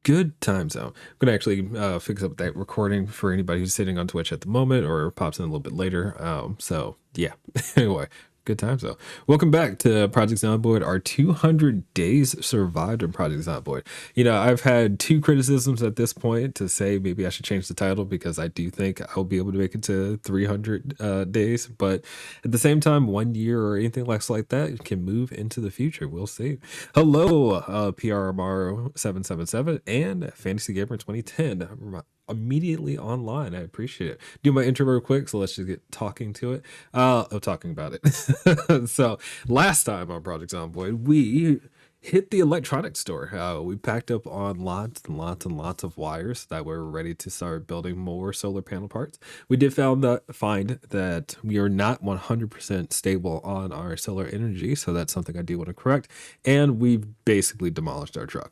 Good time zone. I'm gonna actually fix up that recording for anybody who's sitting on Twitch at the moment or pops in a little bit later. So yeah. Anyway, good time zone. Welcome back to Project Zomboid. Our 200 days survived in Project Zomboid. You know, I've had two criticisms at this point to say maybe I should change the title because I do think I'll be able to make it to 300 days. But at the same time, 1 year or anything like that can move into the future. We'll see. Hello, PRMR777 and Fantasy Gamer 2010. Immediately online. I appreciate it. Do my intro real quick, so let's just get talking to it. Talking about it. So last time on Project Zomboid, we hit the electronics store. We packed up on lots and lots and lots of wires that were ready to start building more solar panel parts. We did find that we are not 100% stable on our solar energy, so that's something I do want to correct. And we basically demolished our truck.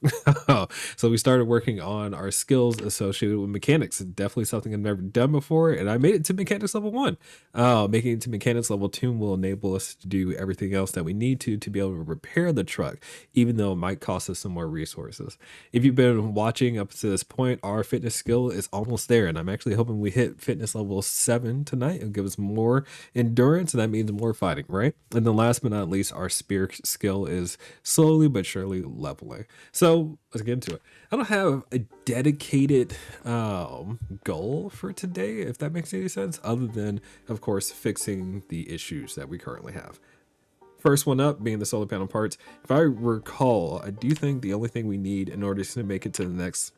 So we started working on our skills associated with mechanics. Definitely something I've never done before, and I made it to mechanics level 1. Making it to mechanics level 2 will enable us to do everything else that we need to be able to repair the truck, even though it might cost us some more resources. If you've been watching up to this point, our fitness skill is almost there, and I'm actually hoping we hit fitness level 7 tonight. It'll give us more endurance, and that means more fighting, right? And then last but not least, our spear skill is slowly but surely leveling. So let's get into it. I don't have a dedicated goal for today, if that makes any sense, other than, of course, fixing the issues that we currently have. First one up being the solar panel parts. If I recall, I do think the only thing we need in order to make it to the next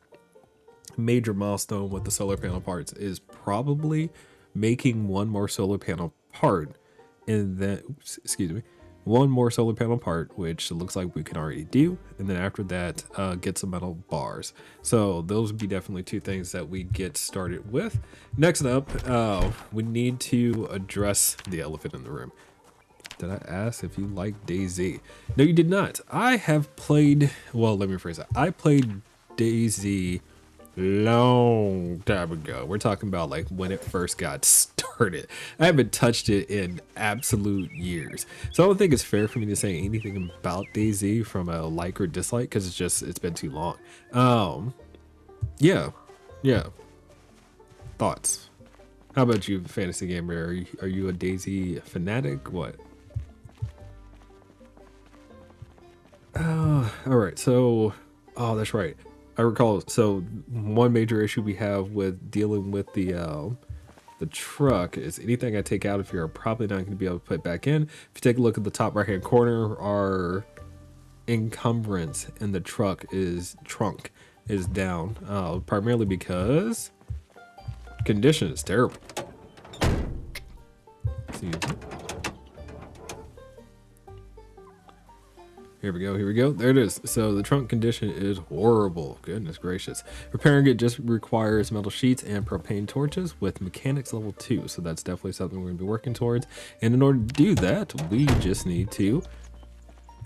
major milestone with the solar panel parts is probably making one more solar panel part, and then, excuse me, one more solar panel part, which it looks like we can already do, and then after that get some metal bars. So those would be definitely two things that we get started with. Next up, we need to address the elephant in the room. Did I ask if you like DayZ? No, you did not. I have played, well, let me rephrase that. I played DayZ long time ago. We're talking about like when it first got started. I haven't touched it in absolute years. So I don't think it's fair for me to say anything about DayZ from a like or dislike because it's been too long. Yeah. Thoughts? How about you, Fantasy Gamer? Are you a DayZ fanatic? What? All right, so, oh, that's right. I recall, so one major issue we have with dealing with the truck is anything I take out of here, I'm probably not going to be able to put back in. If you take a look at the top right-hand corner, our encumbrance in the trunk is down, primarily because condition is terrible. Excuse me. Here we go. There it is. So the trunk condition is horrible. Goodness gracious. Repairing it just requires metal sheets and propane torches with mechanics level 2. So that's definitely something we're going to be working towards. And in order to do that, we just need to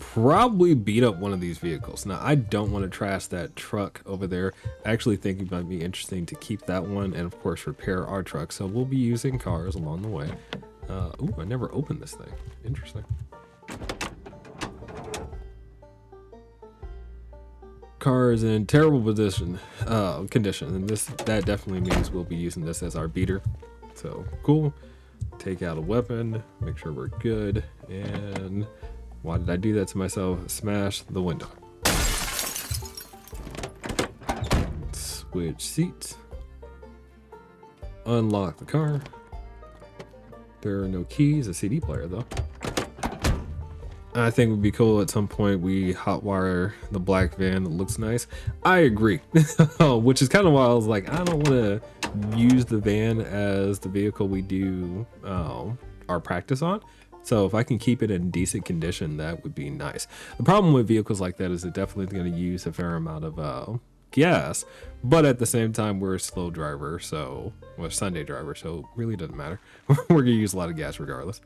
probably beat up one of these vehicles. Now, I don't want to trash that truck over there. I actually think it might be interesting to keep that one and, of course, repair our truck. So we'll be using cars along the way. Ooh, I never opened this thing. Interesting. Car is in terrible condition, and that definitely means we'll be using this as our beater. So cool. Take out a weapon, make sure we're good, and why did I do that to myself? Smash the window. Switch seats. Unlock the car. There are no keys. A CD player though. I think it would be cool at some point we hotwire the black van that looks nice. I agree, which is kind of why I was like, I don't want to use the van as the vehicle we do our practice on. So if I can keep it in decent condition, that would be nice. The problem with vehicles like that is it definitely going to use a fair amount of gas, but at the same time, we're a slow driver, so we're a Sunday driver, so it really doesn't matter. We're going to use a lot of gas regardless.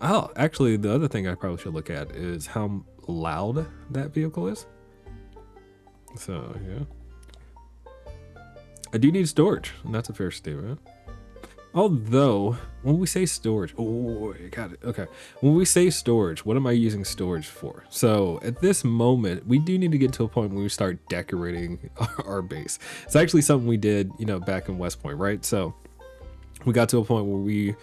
Oh, actually, the other thing I probably should look at is how loud that vehicle is. So, yeah. I do need storage, and that's a fair statement. Although, when we say storage, oh, I got it. Okay. When we say storage, what am I using storage for? So at this moment, we do need to get to a point where we start decorating our base. It's actually something we did, back in West Point, right? So we got to a point where we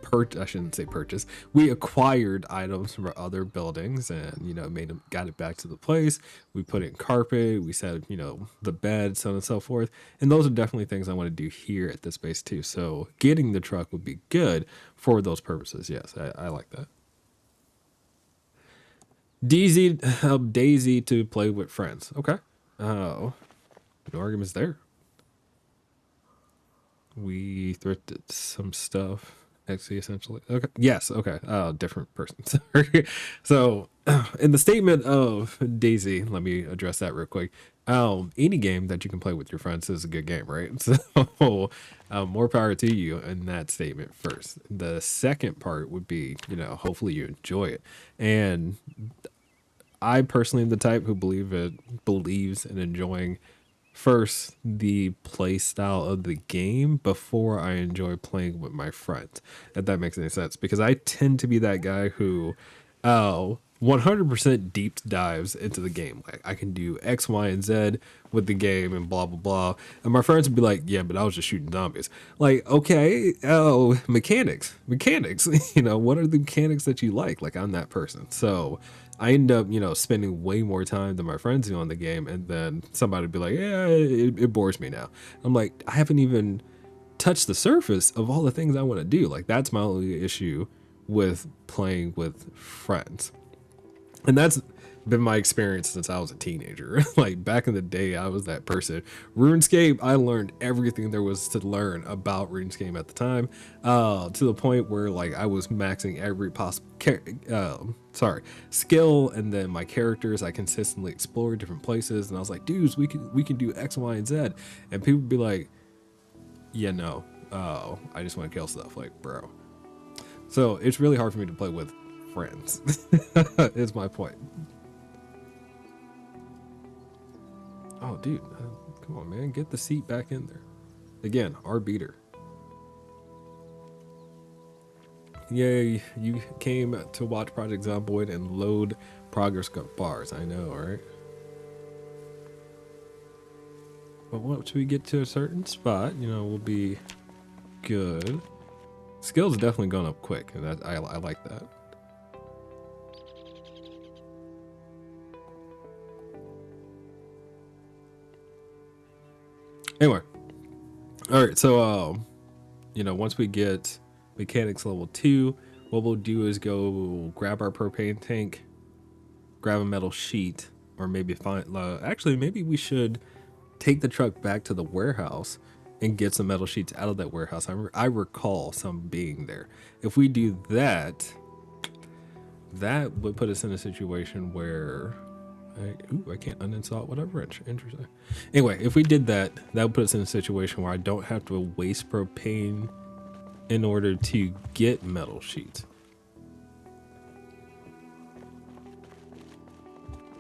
I shouldn't say purchase. We acquired items from other buildings and, made them, got it back to the place. We put in carpet, we set, the bed, so on and so forth. And those are definitely things I want to do here at this base too. So getting the truck would be good for those purposes. Yes, I like that. Daisy to play with friends. Okay. Oh, no arguments there. We thrifted some stuff. XC essentially. Okay. Yes. Okay. Different person. Sorry. So, in the statement of Daisy, let me address that real quick. Any game that you can play with your friends is a good game, right? So, more power to you in that statement first. The second part would be, hopefully you enjoy it. And I personally am the type who believes in enjoying first the play style of the game before I enjoy playing with my friends, if that makes any sense, because I tend to be that guy who 100% deep dives into the game. Like I can do X, Y, and Z with the game and blah blah blah, and my friends would be like, yeah, but I was just shooting zombies. Like, okay, mechanics what are the mechanics that you like I'm that person. So I end up, spending way more time than my friends do on the game, and then somebody would be like, yeah, it bores me now. I'm like, I haven't even touched the surface of all the things I want to do. Like that's my only issue with playing with friends. And that's been my experience since I was a teenager. Like back in the day, I was that person. RuneScape, I learned everything there was to learn about RuneScape at the time, to the point where like I was maxing every possible skill, and then my characters I consistently explored different places, and I was like, dudes, we can do X, Y, and Z, and people would be like, yeah, no, I just want to kill stuff, like, bro. So it's really hard for me to play with friends. Is my point. Oh, dude, come on, man, get the seat back in there. Again, our beater. Yay, you came to watch Project Zomboid and load progress bars. I know, right? But once we get to a certain spot, we'll be good. Skills definitely gone up quick, and I like that. Anyway, all right. So, once we get mechanics level 2, what we'll do is go grab our propane tank, grab a metal sheet, or maybe find. Actually, maybe we should take the truck back to the warehouse and get some metal sheets out of that warehouse. I recall some being there. If we do that, that would put us in a situation where I can't uninstall it, whatever. Interesting. Anyway, if we did that, that would put us in a situation where I don't have to waste propane in order to get metal sheets.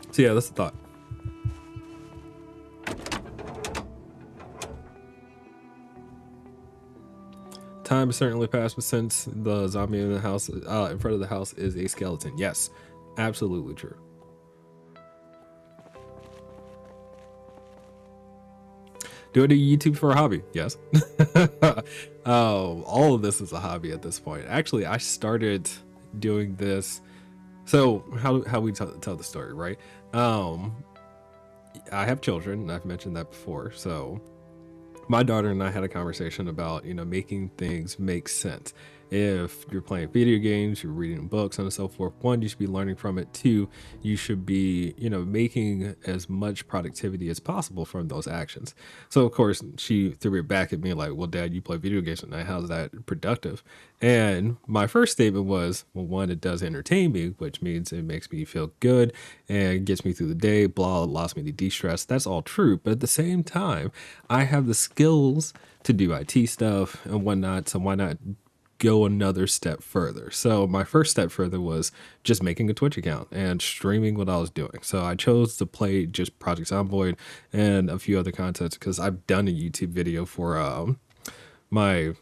So yeah, that's the thought. Time has certainly passed, but since the zombie in the house, in front of the house, is a skeleton. Yes, absolutely true. Do I do YouTube for a hobby? Yes. All of this is a hobby at this point. Actually, I started doing this. So how we tell the story, right? I have children. I've mentioned that before. So my daughter and I had a conversation about, making things make sense. If you're playing video games, you're reading books and so forth, one, you should be learning from it. Two, you should be, making as much productivity as possible from those actions. So of course she threw it back at me like, well, Dad, you play video games at night. How's that productive? And my first statement was, well, one, it does entertain me, which means it makes me feel good and gets me through the day, blah, allows me to de-stress. That's all true. But at the same time, I have the skills to do IT stuff and whatnot. So why not go another step further? So my first step further was just making a Twitch account and streaming what I was doing. So I chose to play just Project Zomboid and a few other contents because I've done a YouTube video for my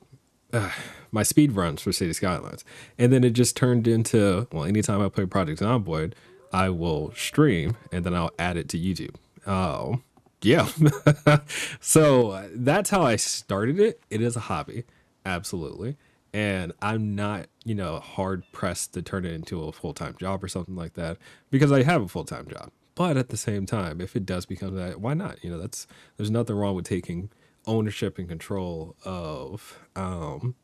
my speed runs for City Skylines, and then it just turned into, well, anytime I play Project Zomboid, I will stream and then I'll add it to YouTube. Oh, yeah. So that's how I started it. It is a hobby, absolutely, and I'm not, hard pressed to turn it into a full time job or something like that because I have a full time job. But at the same time, if it does become that, why not? There's nothing wrong with taking ownership and control of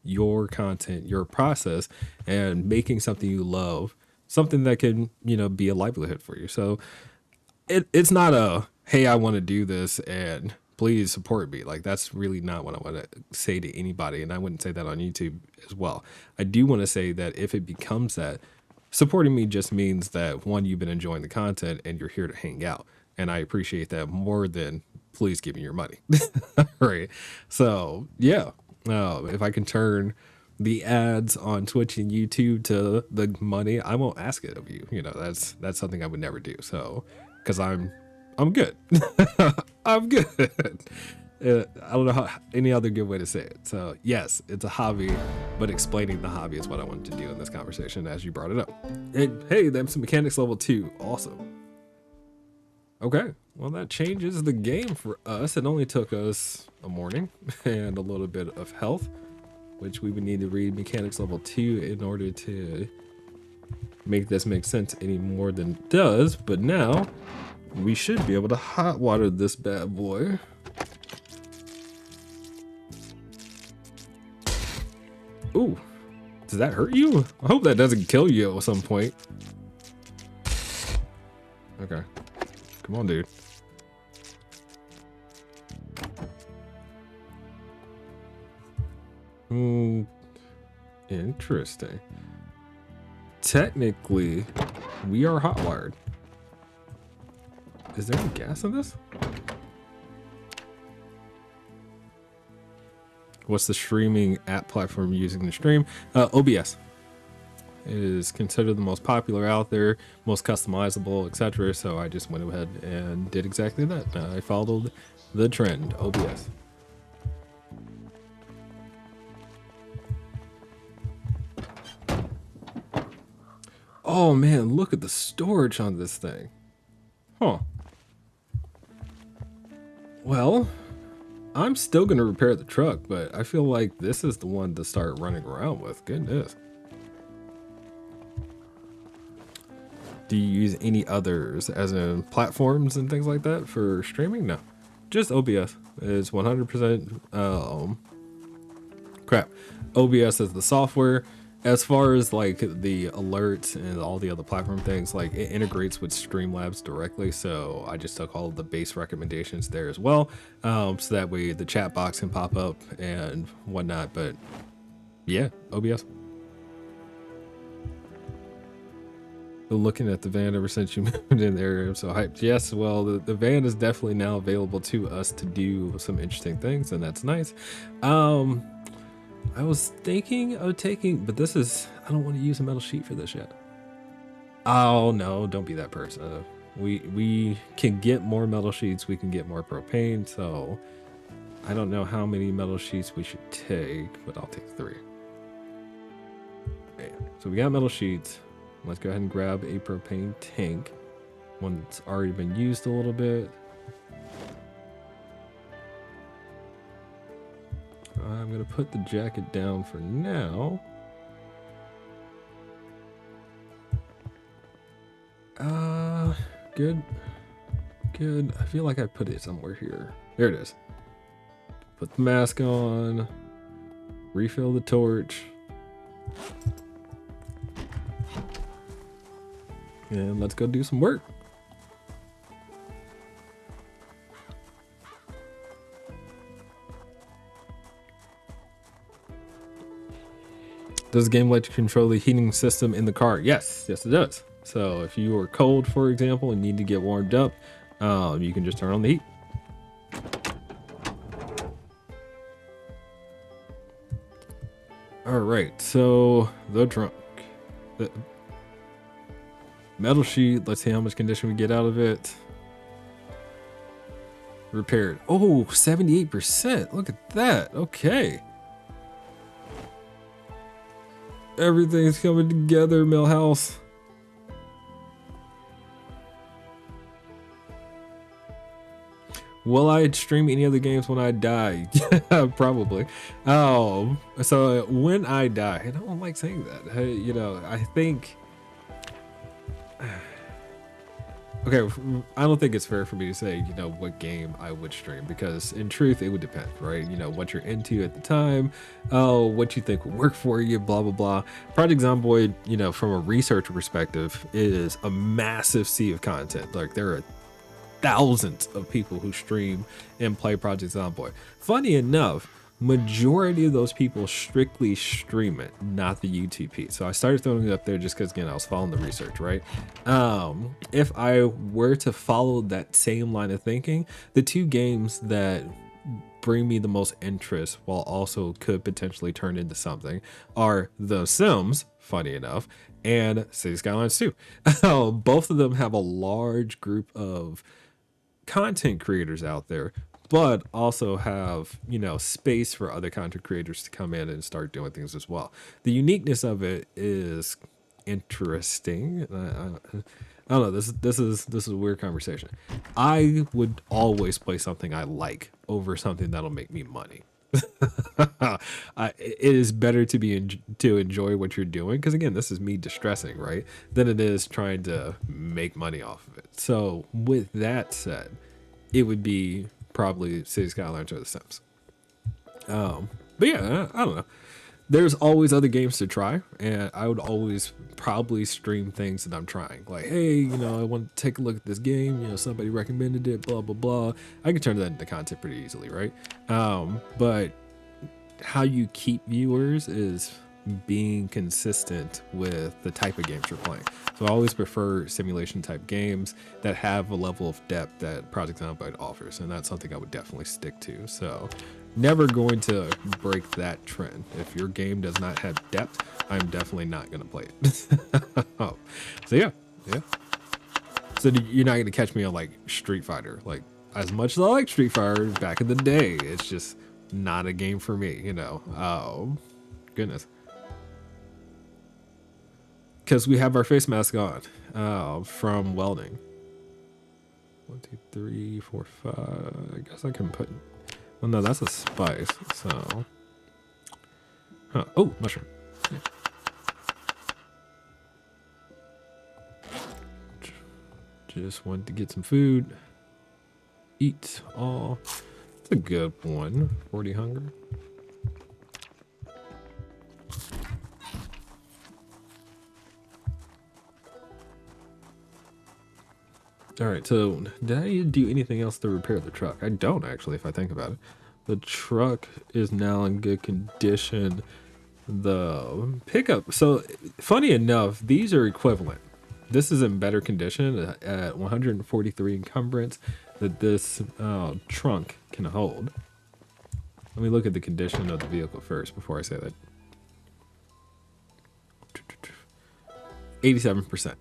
your content, your process, and making something you love, something that can, be a livelihood for you. So it's not a, hey, I want to do this and please support me. Like, that's really not what I want to say to anybody. And I wouldn't say that on YouTube as well. I do want to say that if it becomes that, supporting me just means that, one, you've been enjoying the content and you're here to hang out. And I appreciate that more than please give me your money. Right. So yeah, if I can turn the ads on Twitch and YouTube to the money, I won't ask it of you. That's something I would never do. So, because I'm good. I'm good. I don't know how any other good way to say it. So yes, it's a hobby, but explaining the hobby is what I wanted to do in this conversation as you brought it up. Hey, that's mechanics level 2. Awesome. Okay, well, that changes the game for us. It only took us a morning and a little bit of health, which we would need to read mechanics level 2 in order to make this make sense any more than it does. But now we should be able to hot water this bad boy. Ooh, does that hurt you? I hope that doesn't kill you at some point. Okay. Come on, dude. Interesting. Technically, we are hot wired. Is there any gas in this? What's the streaming app platform using to stream? OBS. It is considered the most popular out there, most customizable, etc. So I just went ahead and did exactly that. I followed the trend, OBS. Oh man, look at the storage on this thing. Huh. Well, I'm still gonna repair the truck, but I feel like this is the one to start running around with. Goodness. Do you use any others, as in platforms and things like that for streaming? No, just OBS is 100%. Crap. OBS is the software. As far as like the alerts and all the other platform things, like it integrates with Streamlabs directly. So I just took all of the base recommendations there as well. So that way the chat box can pop up and whatnot. But yeah, OBS. Looking at the van ever since you moved in there, I'm so hyped. Yes, well, the van is definitely now available to us to do some interesting things, and that's nice. I was thinking of taking, but this is, I don't want to use a metal sheet for this yet. Oh no, don't be that person. We can get more metal sheets, we can get more propane, so I don't know how many metal sheets we should take, but I'll take 3. Okay, so we got metal sheets. Let's go ahead and grab a propane tank, one that's already been used a little bit. I'm gonna put the jacket down for now. Good. I feel like I put it somewhere here. There it is. Put the mask on, refill the torch. And let's go do some work. Does the game let you control the heating system in the car? Yes, it does. So if you are cold, for example, and need to get warmed up, you can just turn on the heat. All right, so the trunk. The metal sheet, let's see how much condition we get out of it. Repaired. Oh, 78%. Look at that. Okay. Everything's coming together, Millhouse. Will I stream any other games when I die? Yeah, probably. Oh, so when I die, I don't like saying that. Hey, you know, I think. Okay, I don't think it's fair for me to say, you know, what game I would stream, because in truth, it would depend, right? You know, what you're into at the time, what you think would work for you, blah, blah, blah. Project Zomboid, you know, from a researcher perspective, is a massive sea of content. Like, there are thousands of people who stream and play Project Zomboid. Funny enough, majority of those people strictly stream it, not the UTP. So I started throwing it up there just because, again, I was following the research, right? If I were to follow that same line of thinking, the two games that bring me the most interest while also could potentially turn into something are The Sims, funny enough, and City Skylines 2. Both of them have a large group of content creators out there, but also have, you know, space for other content creators to come in and start doing things as well. The uniqueness of it is interesting. I don't know. This is a weird conversation. I would always play something I like over something that'll make me money. It is better to to enjoy what you're doing, because again, this is me distressing, right, than it is trying to make money off of it. So with that said, it would be probably City Skylines or The Sims. But yeah, I don't know. There's always other games to try, and I would always probably stream things that I'm trying. Like, hey, you know, I want to take a look at this game. You know, somebody recommended it, blah, blah, blah. I can turn that into content pretty easily, right? But how you keep viewers is being consistent with the type of games you're playing. So I always prefer simulation type games that have a level of depth that Project Zomboid offers, and that's something I would definitely stick to. So never going to break that trend. If your game does not have depth, I'm definitely not going to play it. Oh. So yeah. So you're not going to catch me on like Street Fighter. Like, as much as I like Street Fighter back in the day, it's just not a game for me, you know. Oh, goodness. Because we have our face mask on from welding. 1, 2, 3, 4, 5. I guess I can put. Well, no, that's a spice. So, oh, mushroom. Yeah. Just wanted to get some food. Eat all. It's a good one. 40 hunger. All right, so did I do anything else to repair the truck? I don't actually, if I think about it. The truck is now in good condition. The pickup, so funny enough, these are equivalent. This is in better condition at 143 encumbrance that this trunk can hold. Let me look at the condition of the vehicle first before I say that. 87%.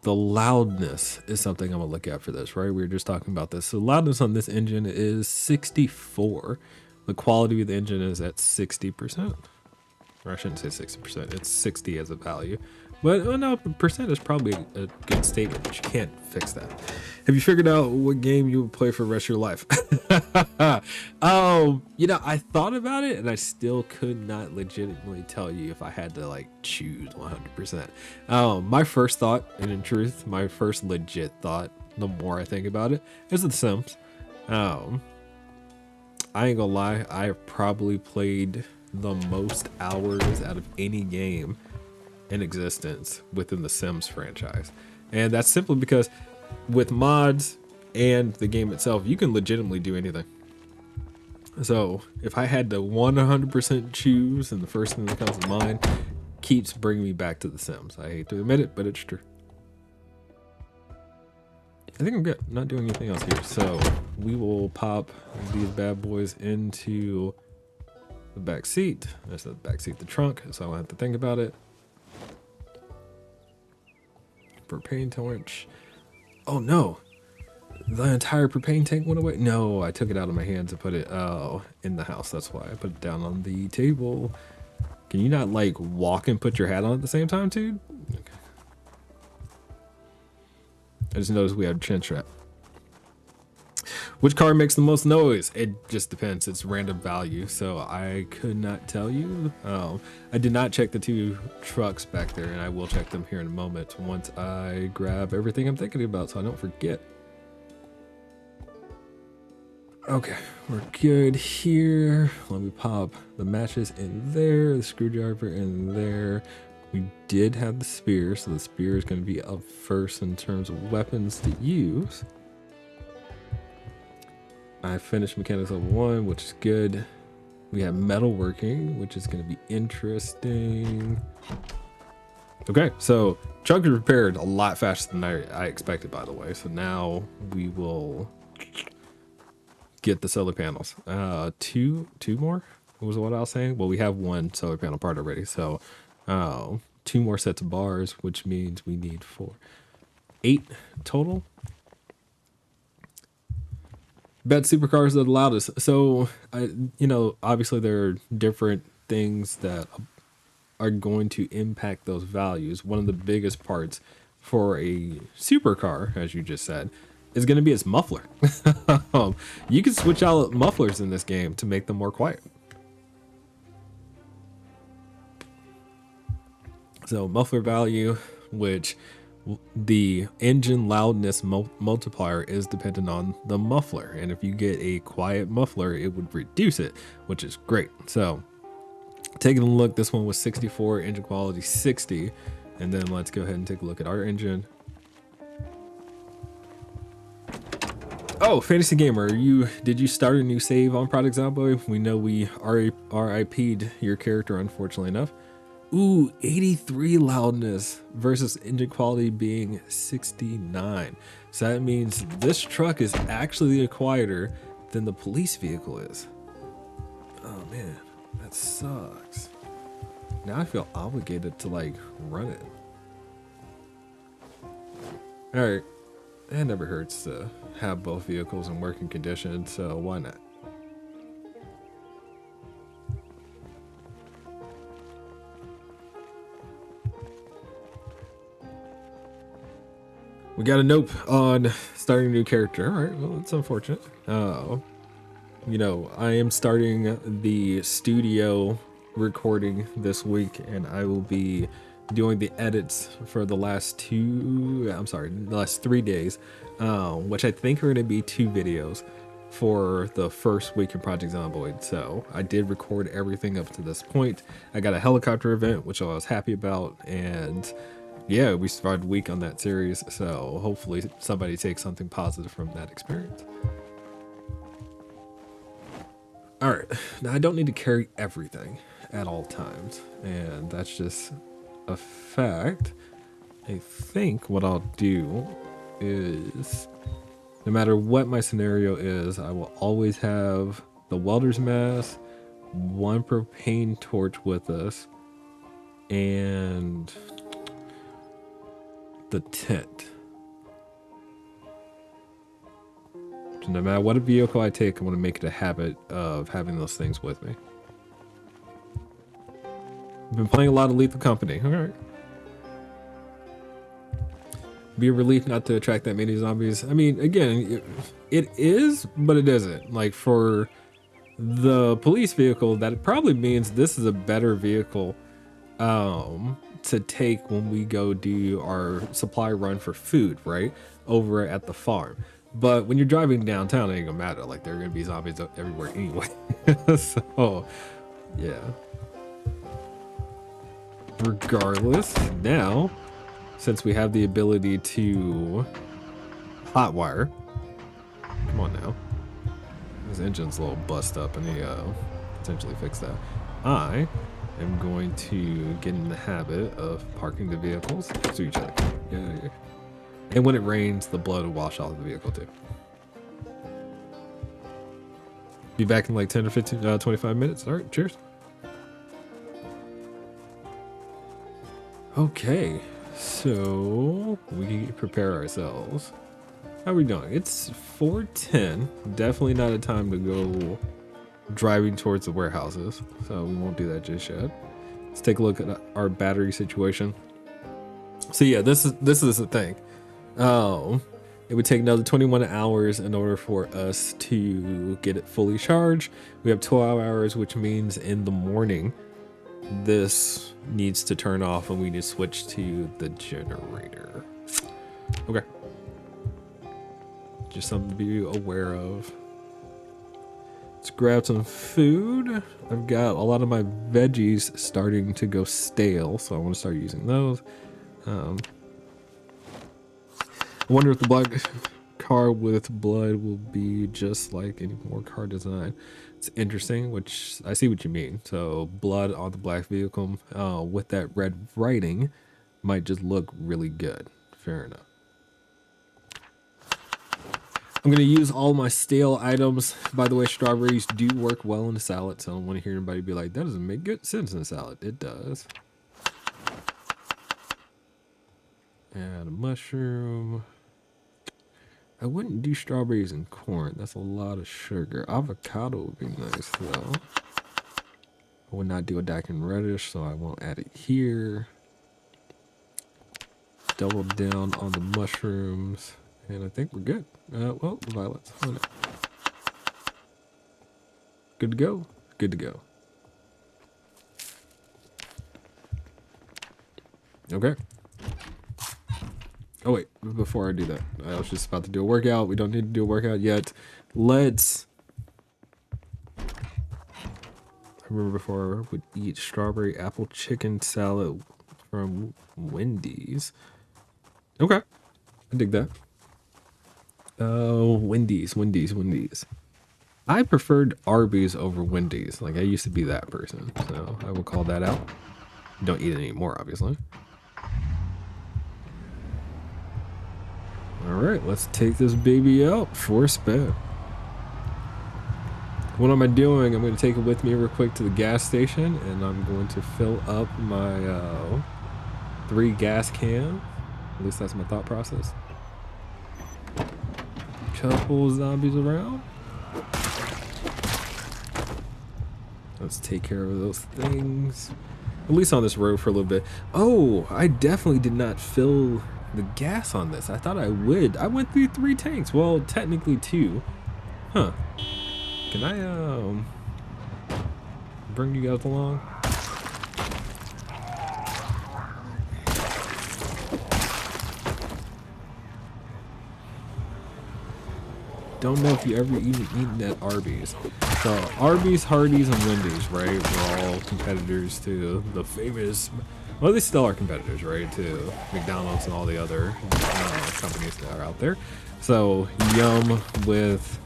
The loudness is something I'm gonna look at for this, right? We were just talking about this. So loudness on this engine is 64. The quality of the engine is at 60%. Or I shouldn't say 60%, it's 60 as a value. But oh no, percent is probably a good statement, but you can't fix that. Have you figured out what game you would play for the rest of your life? You know, I thought about it and I still could not legitimately tell you if I had to like choose 100%. My first thought, and in truth, my first legit thought, the more I think about it, is The Sims. I ain't gonna lie, I have probably played the most hours out of any game in existence within the Sims franchise. And that's simply because with mods and the game itself, you can legitimately do anything. So if I had to 100% choose, and the first thing that comes to mind keeps bringing me back to the Sims. I hate to admit it, but it's true. I think I'm good. I'm not doing anything else here. So we will pop these bad boys into the back seat. That's the back seat, the trunk, so I don't have to think about it. Propane torch. Oh no. The entire propane tank went away? No, I took it out of my hands and put it in the house. That's why I put it down on the table. Can you not like walk and put your hat on at the same time, dude? Okay. I just noticed we have chin strap. Which car makes the most noise? It just depends. It's random value, so I could not tell you. I did not check the two trucks back there, and I will check them here in a moment once I grab everything I'm thinking about so I don't forget. Okay, we're good here. Let me pop the matches in there, the screwdriver in there. We did have the spear, so the spear is going to be up first in terms of weapons to use. I finished mechanics level 1, which is good. We have metalworking, which is going to be interesting. Okay, so truck is repaired a lot faster than I expected, by the way. So now we will get the solar panels. Two more was what I was saying. Well, we have one solar panel part already, so 2 more sets of bars, which means we need 8 total. Bet supercars are the loudest. So obviously there are different things that are going to impact those values. One of the biggest parts for a supercar, as you just said, is going to be its muffler. You can switch out mufflers in this game to make them more quiet. So muffler value, which the engine loudness multiplier is dependent on the muffler, and if you get a quiet muffler, it would reduce it, which is great. So taking a look, this one was 64, engine quality 60, and then let's go ahead and take a look at our engine. Oh, Fantasy Gamer, did you start a new save on Project Zomboid? We know we RIP'd your character, unfortunately enough. Ooh, 83 loudness versus engine quality being 69. So that means this truck is actually quieter than the police vehicle is. Oh man, that sucks. Now I feel obligated to like run it. All right, it never hurts to have both vehicles in working condition, so why not? We got a nope on starting a new character. All right, well, it's unfortunate. I am starting the studio recording this week, and I will be doing the edits for the last 3 days, which I think are going to be 2 videos for the first week of Project Zomboid. So I did record everything up to this point. I got a helicopter event, which I was happy about, and yeah, we survived a week on that series, so hopefully somebody takes something positive from that experience. All right, now I don't need to carry everything at all times, and that's just a fact. I think what I'll do is, no matter what my scenario is, I will always have the welder's mask, 1 propane torch with us, and the tent. So no matter what vehicle I take, I'm going to make it a habit of having those things with me. I've been playing a lot of Lethal Company. All right. Be a relief not to attract that many zombies. I mean, again, it is, but it isn't. Like for the police vehicle, that probably means this is a better vehicle to take when we go do our supply run for food, right? Over at the farm. But when you're driving downtown, it ain't gonna matter. Like there are gonna be zombies everywhere anyway. So, yeah. Regardless, now, since we have the ability to hotwire, come on now. His engine's a little bust up, and he potentially fix that. I am going to get in the habit of parking the vehicles to each other. Yeah. And when it rains, the blood will wash off the vehicle too. Be back in like 10 or 15, 25 minutes. All right, cheers. Okay, so we prepare ourselves. How are we doing? It's 4:10. Definitely not a time to go driving towards the warehouses, so we won't do that just yet. Let's take a look at our battery situation. So yeah, this is the thing. It would take another 21 hours in order for us to get it fully charged. We have 12 hours, which means in the morning this needs to turn off and we need to switch to the generator. Okay. Just something to be aware of. Let's grab some food. I've got a lot of my veggies starting to go stale, so I want to start using those. I wonder if the black car with blood will be just like any more car design. It's interesting, which I see what you mean. So blood on the black vehicle with that red writing might just look really good. Fair enough. I'm going to use all my stale items. By the way, strawberries do work well in a salad, so I don't want to hear anybody be like, that doesn't make good sense in a salad. It does. Add a mushroom. I wouldn't do strawberries and corn. That's a lot of sugar. Avocado would be nice, though. I would not do a daikon radish, so I won't add it here. Double down on the mushrooms. And I think we're good. Well, the violets. Oh, no. Good to go. Good to go. Okay. Oh, wait. Before I do that, I was just about to do a workout. We don't need to do a workout yet. Let's... I remember before I would eat strawberry apple chicken salad from Wendy's. Okay. I dig that. Oh, Wendy's. I preferred Arby's over Wendy's. Like, I used to be that person, so I will call that out. Don't eat it anymore, obviously. All right, let's take this baby out for a spin. What am I doing? I'm going to take it with me real quick to the gas station, and I'm going to fill up my 3 gas cans. At least that's my thought process. Couple zombies around. Let's take care of those things. At least on this road for a little bit. Oh, I definitely did not fill the gas on this. I thought I would. I went through 3 tanks. Well, technically 2. Huh. Can I bring you guys along? Don't know if you ever eaten at Arby's. So Arby's, Hardee's, and Wendy's, right? We're all competitors to the famous. Well, they still are competitors, right? To McDonald's and all the other companies that are out there. So Yum with.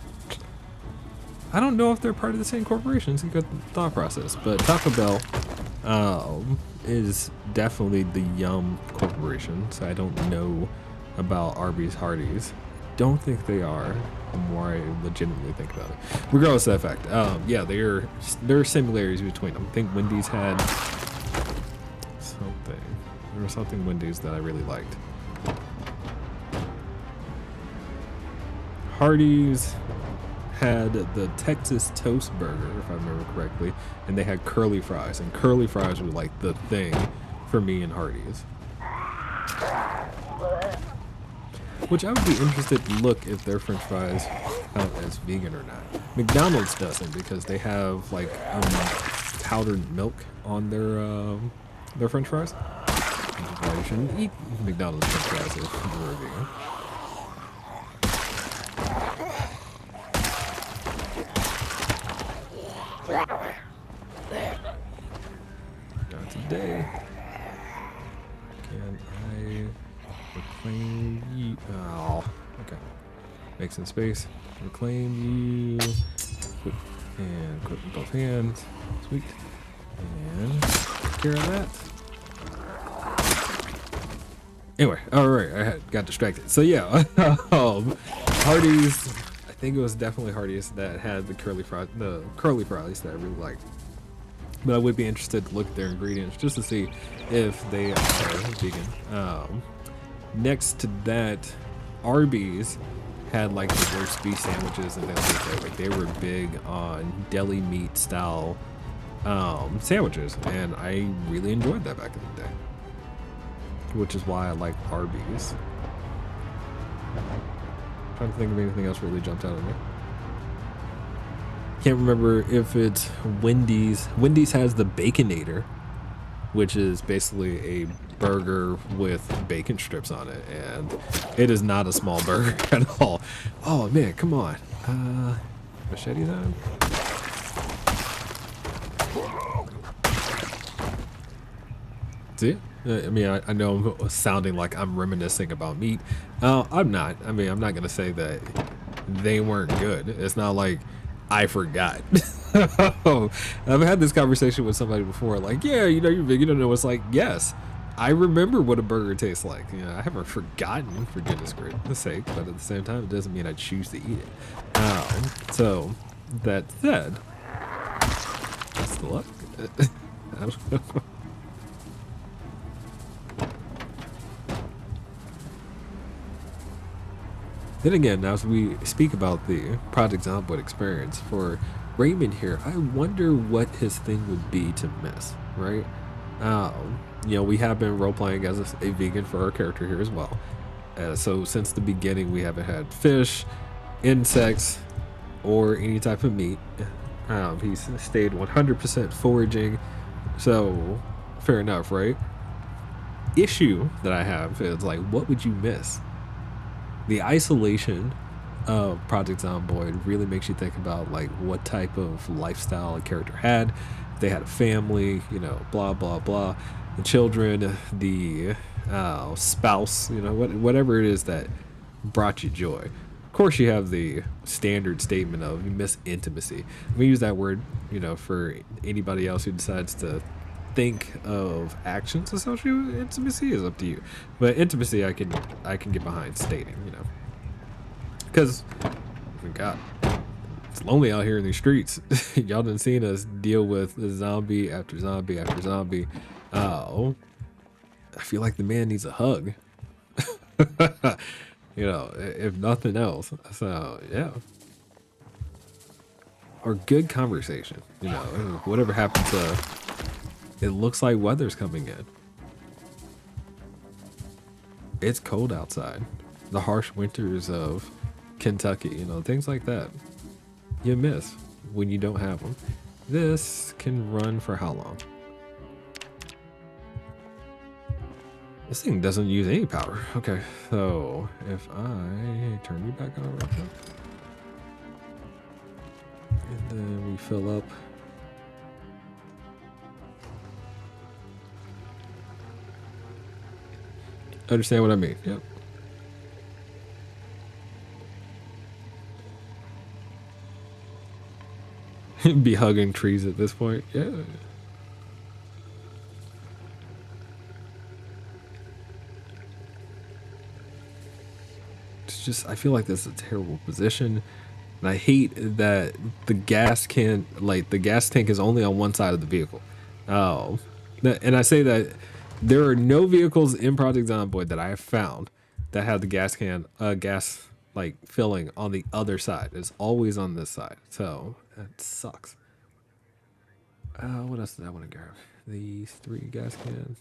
I don't know if they're part of the same corporation. It's a good thought process, but Taco Bell is definitely the Yum corporation. So I don't know about Arby's, Hardee's. Don't think they are. The more I legitimately think about it, regardless of that fact, yeah, there are similarities between them. I think Wendy's had something. There was something Wendy's that I really liked. Hardee's had the Texas Toast Burger, if I remember correctly, and they had curly fries, and curly fries were like the thing for me and Hardee's. Which I would be interested to look if their french fries count as vegan or not. McDonald's doesn't because they have like powdered milk on their french fries. Which is why you shouldn't eat McDonald's french fries if you're a vegan. Not today. Can I reclaim you? Oh, okay. Make some space. Reclaim you. And equip with both hands. Sweet. And take care of that. Anyway, alright, I got distracted. So yeah, Hardee's, I think it was definitely Hardee's that had the curly fries that I really liked. But I would be interested to look at their ingredients just to see if they are vegan. Next to that, Arby's had like the roast beef sandwiches and things like that. Like they were big on deli meat style sandwiches, and I really enjoyed that back in the day, which is why I like Arby's. Trying to think of anything else really jumped out at me. Can't remember if it's Wendy's. Wendy's has the Baconator, which is basically a burger with bacon strips on it, and it is not a small burger at all. Oh man, come on. Machete time? See? I mean, I know I'm sounding like I'm reminiscing about meat. I'm not. I mean, I'm not gonna say that they weren't good. It's not like I forgot. I've had this conversation with somebody before, like, yeah, you know, you're big, you don't know. It's like, yes, I remember what a burger tastes like. You know, I haven't forgotten, for goodness sake, but at the same time, it doesn't mean I choose to eat it. So that said, that's the luck. I don't know. Then again, as we speak about the Project Zomboid experience for Raymond here, I wonder what his thing would be to miss, right? You know, we have been role-playing as a vegan for our character here as well. So since the beginning, we haven't had fish, insects, or any type of meat. He's stayed 100% foraging, so fair enough, right? Issue that I have is like, what would you miss? The isolation of Project Zomboid really makes you think about like what type of lifestyle a character had. If they had a family, you know, blah blah blah, the children, the spouse, you know, whatever it is that brought you joy. Of course, you have the standard statement of you miss intimacy. We use that word, you know, for anybody else who decides to think of actions associated with intimacy is up to you, but intimacy I can get behind stating, you know, because God, it's lonely out here in these streets. Y'all done seen us deal with zombie after zombie after zombie. Oh, I feel like the man needs a hug. You know, if nothing else. So yeah, or good conversation, you know, whatever happened to. It looks like weather's coming in. It's cold outside. The harsh winters of Kentucky, you know, things like that. You miss when you don't have them. This can run for how long? This thing doesn't use any power. Okay, so if I turn you back on real quick. And then we fill up. Understand what I mean? Yep. Be hugging trees at this point. Yeah. It's just, I feel like this is a terrible position. And I hate that the gas tank is only on one side of the vehicle. Oh. And I say that there are no vehicles in Project Zomboid that I have found that have the gas like filling on the other side. It's always on this side. So that sucks. What else did I want to grab? These 3 gas cans.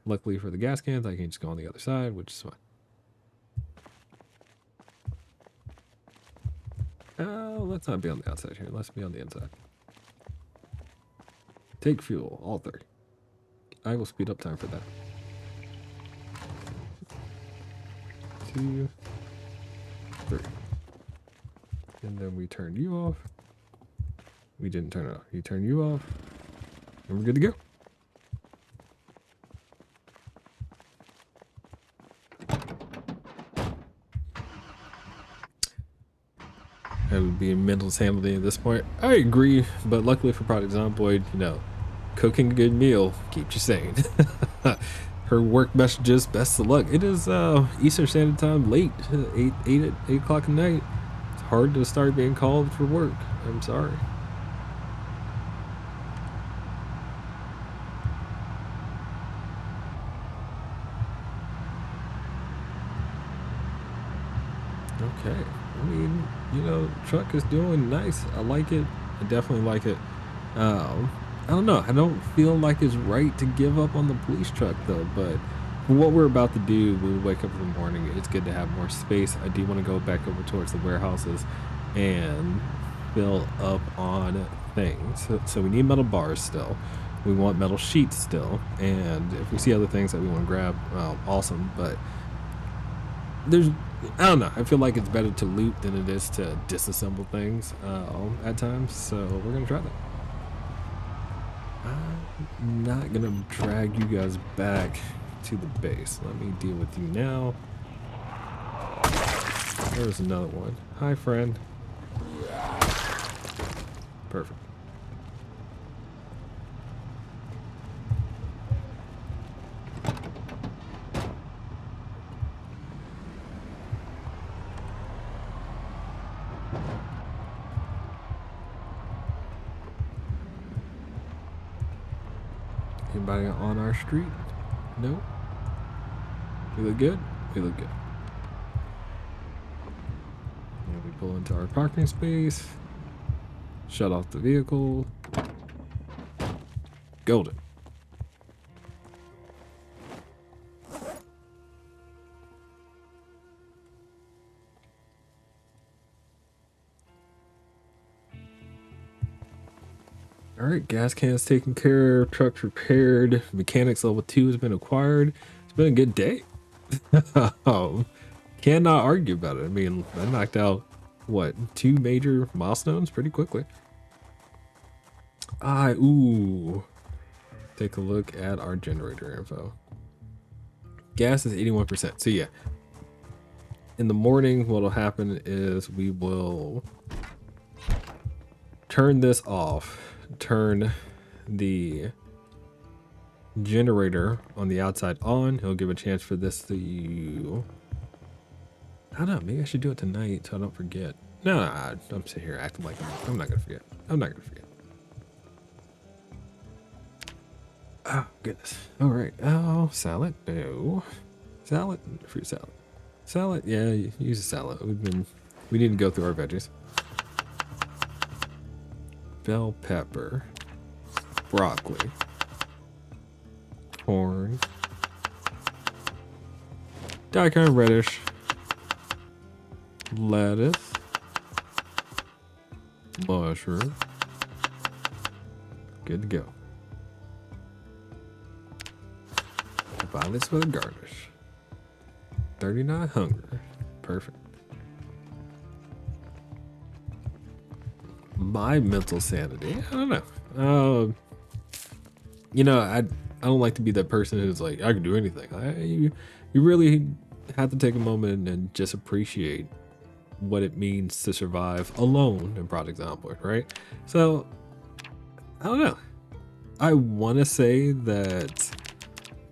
Luckily for the gas cans, I can just go on the other side, which is fine. Let's not be on the outside here. Let's be on the inside. Take fuel, all 3. I will speed up time for that. 2, 3. And then we turned you off. We didn't turn it off. You turn you off. And we're good to go. I would be in mental insanity at this point. I agree, but luckily for Project Zomboid, you know, cooking a good meal keeps you sane. Her work messages, best of luck. It is Eastern Standard Time, late, 8 o'clock at night. It's hard to start being called for work. I'm sorry. Okay. I mean, you know, truck is doing nice. I like it. I definitely like it. I don't know. I don't feel like it's right to give up on the police truck though, but for what we're about to do when we wake up in the morning, it's good to have more space. I do want to go back over towards the warehouses and fill up on things. So we need metal bars still. We want metal sheets still. And if we see other things that we want to grab, well, awesome. But there's, I don't know. I feel like it's better to loot than it is to disassemble things at times. So we're going to try that. I'm not gonna drag you guys back to the base. Let me deal with you now. There's another one. Hi, friend. Perfect. Anybody on our street? No? We look good? We look good. And we pull into our parking space. Shut off the vehicle. Golden. All right, gas cans taken care of, trucks repaired, mechanics level 2 has been acquired. It's been a good day. Cannot argue about it. I mean, I knocked out, what, 2 major milestones pretty quickly. Ooh. Take a look at our generator info. Gas is 81%. So yeah, in the morning, what'll happen is we will turn this off. Turn the generator on the outside on. He'll give a chance for this to, I don't know, maybe I should do it tonight so I don't forget. No, I'm sitting here acting like I'm not gonna forget. I'm not gonna forget. Oh goodness. All right. Oh, salad. No. Salad. Fruit salad. Salad. Yeah, use a salad. We need to go through our veggies. Bell pepper, broccoli, corn, daikon radish, lettuce, mushroom. Good to go. Violets with a garnish. 39 hunger. Perfect. My mental sanity, I don't know. You know, I don't like to be that person who's like, I can do anything. You really have to take a moment and just appreciate what it means to survive alone in Project Zomboid, right? So I don't know. I want to say that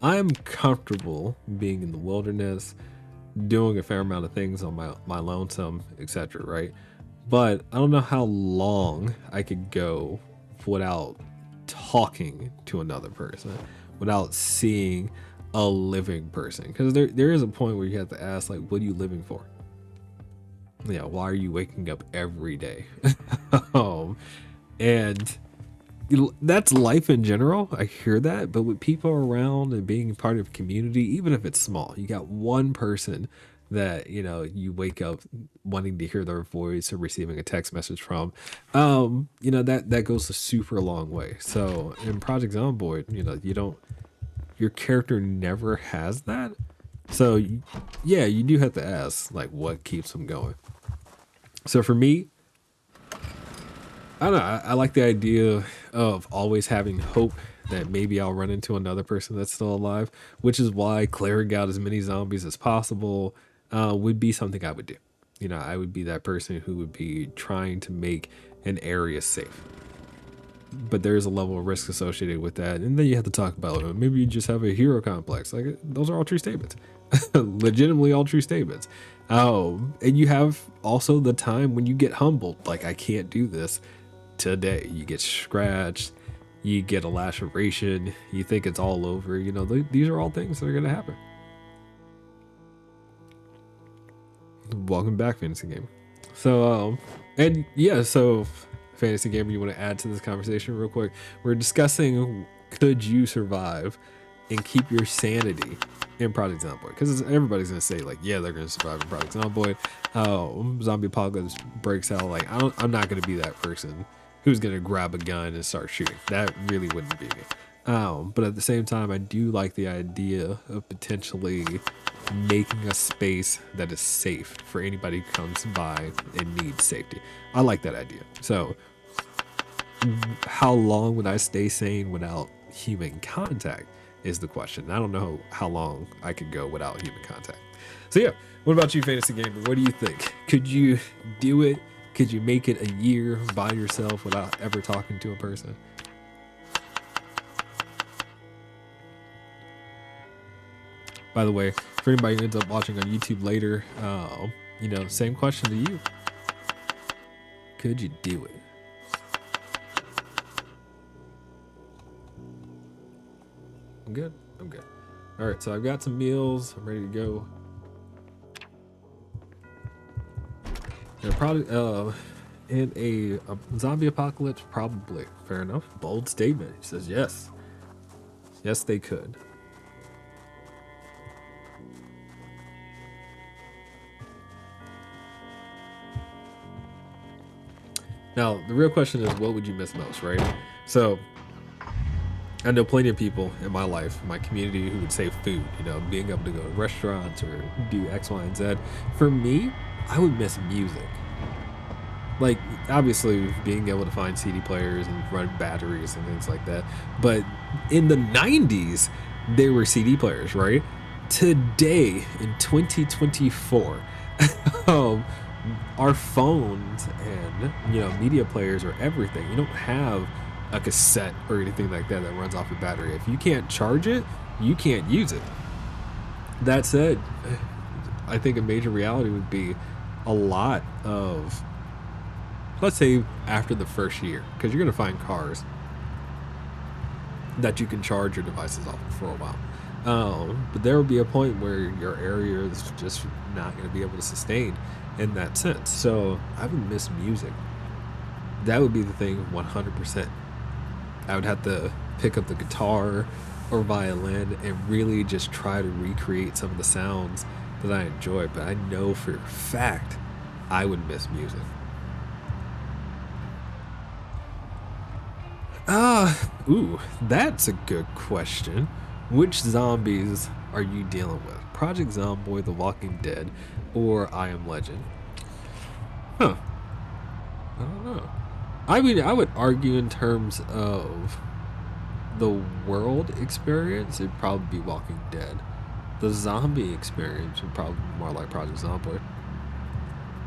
I'm comfortable being in the wilderness, doing a fair amount of things on my lonesome, etc., right? But I don't know how long I could go without talking to another person, without seeing a living person. Because there is a point where you have to ask, like, what are you living for? Yeah, why are you waking up every day? And that's life in general. I hear that, but with people around and being part of a community, even if it's small, you got one person that, you know, you wake up wanting to hear their voice or receiving a text message from, you know, that goes a super long way. So in Project Zomboid, you know, your character never has that. So yeah, you do have to ask, like, what keeps them going. So for me, I don't know, I like the idea of always having hope that maybe I'll run into another person that's still alive, which is why clearing out as many zombies as possible would be something I would do. You know, I would be that person who would be trying to make an area safe. But there is a level of risk associated with that. And then you have to talk about it. Maybe you just have a hero complex. Like, those are all true statements. Legitimately all true statements. And you have also the time when you get humbled. Like, I can't do this today. You get scratched, you get a laceration, you think it's all over. You know, these are all things that are going to happen. Welcome back, Fantasy Gamer. So, and yeah, so Fantasy Gamer, you want to add to this conversation real quick? We're discussing, could you survive and keep your sanity in Project Zomboid? Because everybody's gonna say like, yeah, they're gonna survive in Project Zomboid. Zombie apocalypse breaks out. Like, I'm not gonna be that person who's gonna grab a gun and start shooting. That really wouldn't be me. But at the same time, I do like the idea of potentially making a space that is safe for anybody who comes by and needs safety. I like that idea. So how long would I stay sane without human contact is the question. I don't know how long I could go without human contact. So yeah, what about you, Fantasy Gamer? What do you think? Could you do it? Could you make it a year by yourself without ever talking to a person? By the way, for anybody who ends up watching on YouTube later, you know, same question to you. Could you do it? I'm good. I'm good. All right, so I've got some meals. I'm ready to go. They're probably in a zombie apocalypse, probably. Fair enough. Bold statement. He says yes. Yes, they could. Now, the real question is, what would you miss most, right? So, I know plenty of people in my life, my community, who would say food, you know, being able to go to restaurants or do X, Y, and Z. For me, I would miss music. Like, obviously, being able to find CD players and run batteries and things like that. But in the 90s, there were CD players, right? Today, in 2024, our phones and, you know, media players are everything. You don't have a cassette or anything like that that runs off a battery. If you can't charge it, you can't use it. That said, I think a major reality would be a lot of, let's say after the first year, because you're going to find cars that you can charge your devices off for a while. But there will be a point where your area is just not going to be able to sustain in that sense. So I would miss music. That would be the thing 100%. I would have to pick up the guitar or violin and really just try to recreate some of the sounds that I enjoy. But I know for a fact I would miss music. Ooh, that's a good question. Which zombies are you dealing with? Project Zomboid, The Walking Dead, or I Am Legend? Huh. I don't know. I mean, I would argue in terms of the world experience, it'd probably be Walking Dead. The zombie experience would probably be more like Project Zomboid.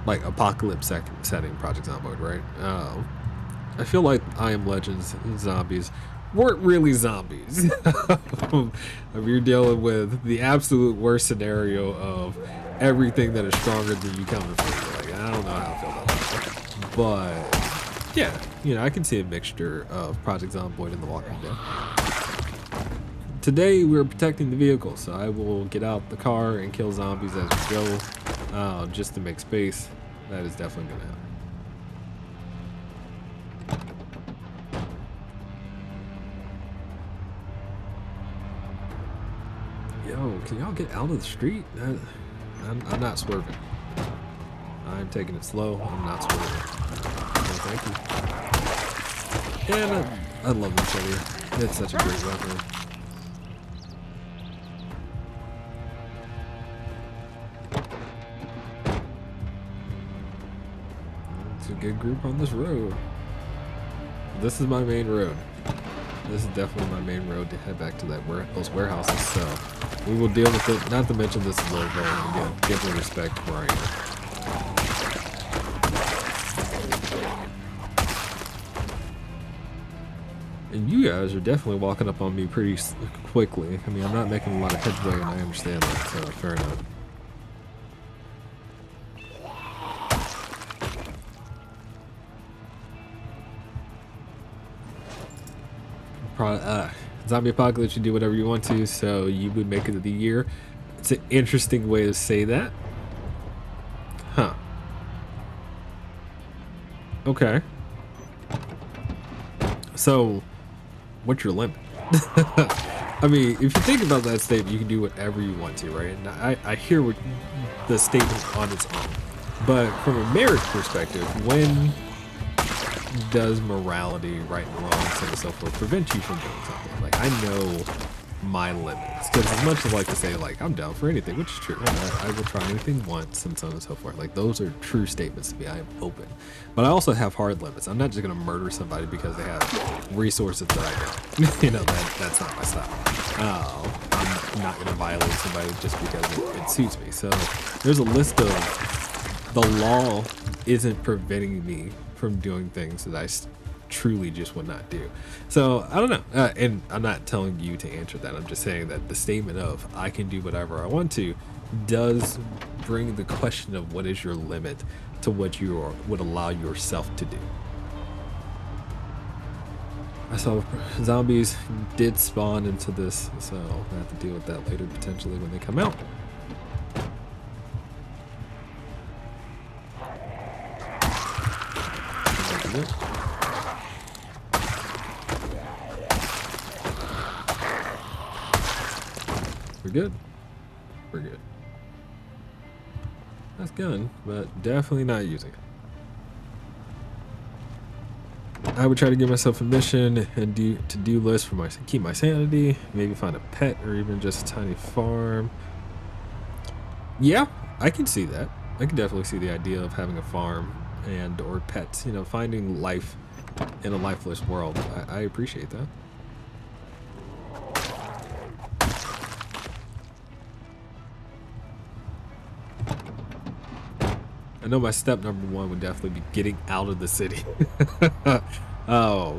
Like apocalypse setting Project Zomboid, right? I feel like I Am Legend's zombies weren't really zombies. If you're dealing with the absolute worst scenario of everything that is stronger than you coming for you, like, I don't know how I feel about that. But yeah, you know, I can see a mixture of Project Zomboid and The Walking Dead. Today we're protecting the vehicle, so I will get out the car and kill zombies as we go, just to make space. That is definitely gonna happen. Yo, can y'all get out of the street? I'm not swerving. I'm taking it slow. I'm not swerving. No, thank you. And I love this area. It's such a great weapon. It's a good group on this road. This is my main road. This is definitely my main road to head back to those warehouses. So we will deal with it. Not to mention this is Louisville. Again, give me respect where I am. And you guys are definitely walking up on me pretty quickly. I mean, I'm not making a lot of headway, and I understand that. So fair enough. Zombie apocalypse, you do whatever you want to, so you would make it of the year. It's an interesting way to say that. Okay. So, what's your limit? I mean, if you think about that statement, you can do whatever you want to, right? And I hear what the statement on its own. But from a marriage perspective, when does morality, right and wrong, so on and so forth, prevent you from doing something? Like, I know my limits, because as much as I like to say, like, I'm down for anything, which is true, I will try anything once, and so on and so forth. Like, those are true statements to me. I am open, but I also have hard limits. I'm not just gonna murder somebody because they have resources that I don't. You know, that's not my style. I'm not gonna violate somebody just because it suits me. So there's a list of, the law isn't preventing me from doing things that I truly just would not do. So I don't know, and I'm not telling you to answer that. I'm just saying that the statement of I can do whatever I want to does bring the question of what is your limit to what you would allow yourself to do. I saw zombies did spawn into this, so I have to deal with that later potentially when they come out. We're good. We're good. That's gun, but definitely not using it. I would try to give myself a mission and to-do list for keep my sanity, maybe find a pet or even just a tiny farm. Yeah, I can see that. I can definitely see the idea of having a farm and or pets, you know, finding life in a lifeless world. I appreciate that. I know my step number one would definitely be getting out of the city. Oh,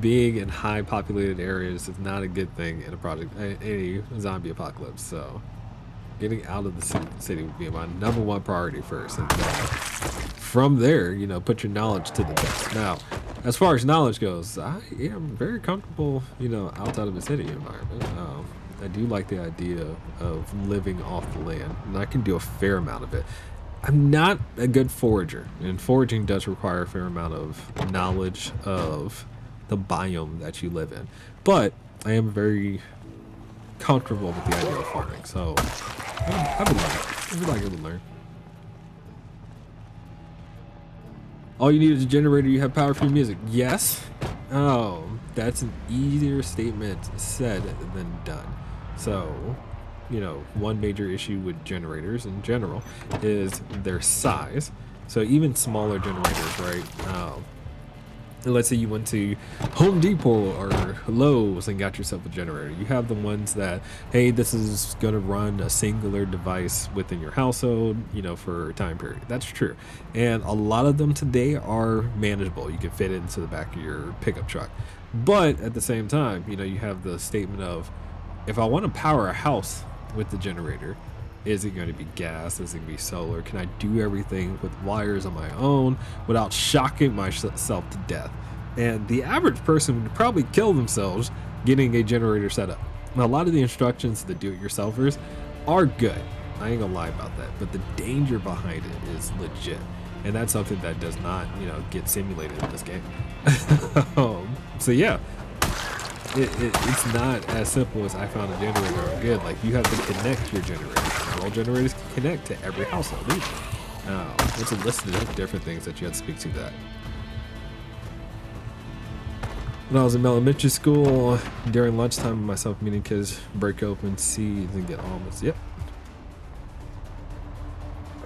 being in high populated areas is not a good thing in any zombie apocalypse. So getting out of the city would be my number one priority first. And from there, you know, put your knowledge to the test. Now, as far as knowledge goes, I am very comfortable, you know, outside of the city environment. I do like the idea of living off the land, and I can do a fair amount of it. I'm not a good forager, and foraging does require a fair amount of knowledge of the biome that you live in. But I am very comfortable with the idea of farming, so I would learn. I would like to learn. All you need is a generator. You have power for your music. Yes. Oh, that's an easier statement said than done. So, you know, one major issue with generators in general is their size. So even smaller generators, right? Let's say you went to Home Depot or Lowe's and got yourself a generator. You have the ones that, hey, this is going to run a singular device within your household, you know, for a time period. That's true. And a lot of them today are manageable. You can fit it into the back of your pickup truck. But at the same time, you know, you have the statement of, if I want to power a house with the generator, is it going to be gas? Is it going to be solar? Can I do everything with wires on my own without shocking myself to death? And the average person would probably kill themselves getting a generator set up. Now, a lot of the instructions to the do-it-yourselfers are good. I ain't gonna lie about that. But the danger behind it is legit. And that's something that does not, you know, get simulated in this game. So yeah. It's not as simple as I found a generator or good. Like, you have to connect your generator. All generators can connect to every household. There's a list of different things that you have to speak to that. When I was in elementary school, during lunchtime, myself meeting kids break open seeds and get almonds. Yep.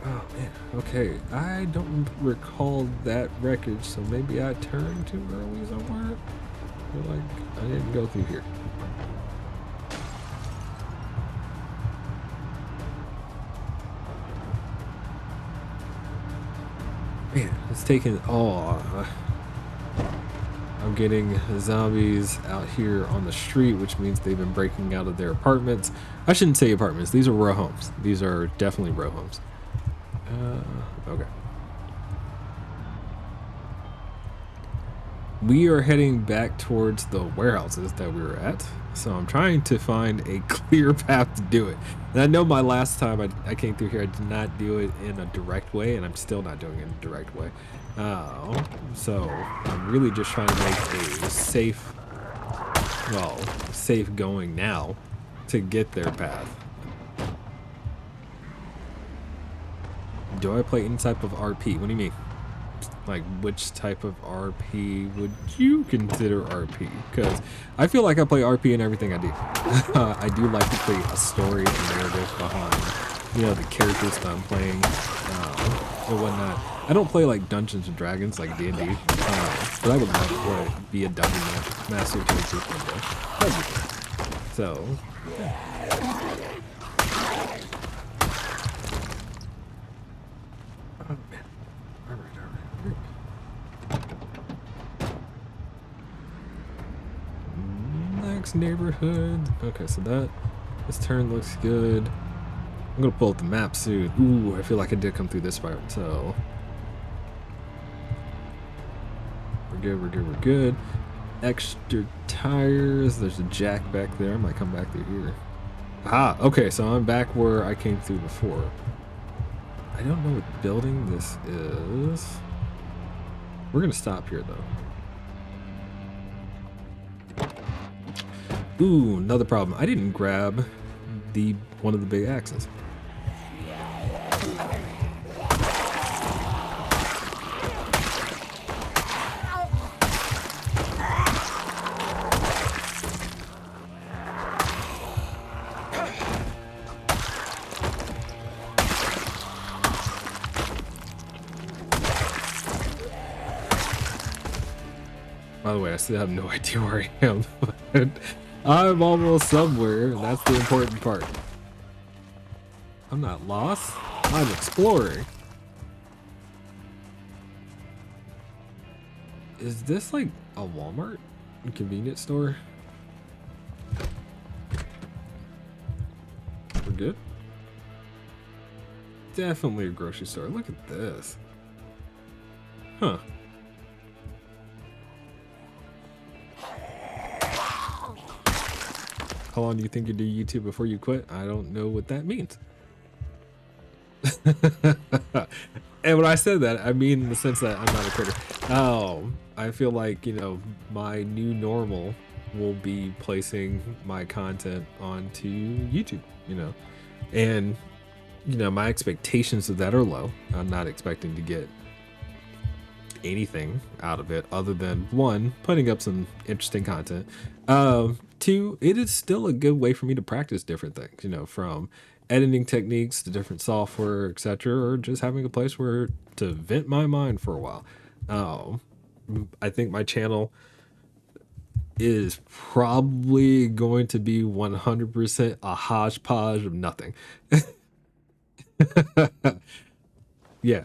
Oh man. Okay. I don't recall that wreckage, so maybe I turned too early somewhere. I feel like I didn't go through here. Man, it's taking. Oh, I'm getting zombies out here on the street, which means they've been breaking out of their apartments. I shouldn't say apartments. These are row homes. These are definitely row homes. Okay. we are heading back towards the warehouses that we were at. So I'm trying to find a clear path to do it. And I know my last time I came through here, I did not do it in a direct way, and I'm still not doing it in a direct way. So I'm really just trying to make a safe, well, safe going now to get their path. Do I play any type of RP? What do you mean? Like, which type of RP would you consider RP? Because I feel like I play RP in everything I do. I do like to create a story and narrative behind, you know, the characters that I'm playing and whatnot. I don't play like Dungeons and Dragons like D&D, but I would love to be a dungeon master to a group one day. So, yeah. Oh, man. All right. Next neighborhood. Okay, so this turn looks good. I'm gonna pull up the map soon. Ooh, I feel like I did come through this part, so we're good. Extra tires. There's a jack back there. I might come back through here. Ah, okay, so I'm back where I came through before. I don't know what building this is. We're gonna stop here though. Ooh, another problem. I didn't grab one of the big axes. By the way, I still have no idea where I am, but I'm almost somewhere, and that's the important part. I'm not lost. I'm exploring. Is this like a Walmart? A convenience store? We're good? Definitely a grocery store. Look at this. Huh. How long do you think you do YouTube before you quit? I don't know what that means. And when I said that, I mean in the sense that I'm not a quitter. I feel like, you know, my new normal will be placing my content onto YouTube, you know, and, you know, my expectations of that are low. I'm not expecting to get anything out of it other than, one, putting up some interesting content. Two, it is still a good way for me to practice different things, you know, from editing techniques to different software, etc., or just having a place where to vent my mind for a while. I think my channel is probably going to be 100% a hodgepodge of nothing. Yeah,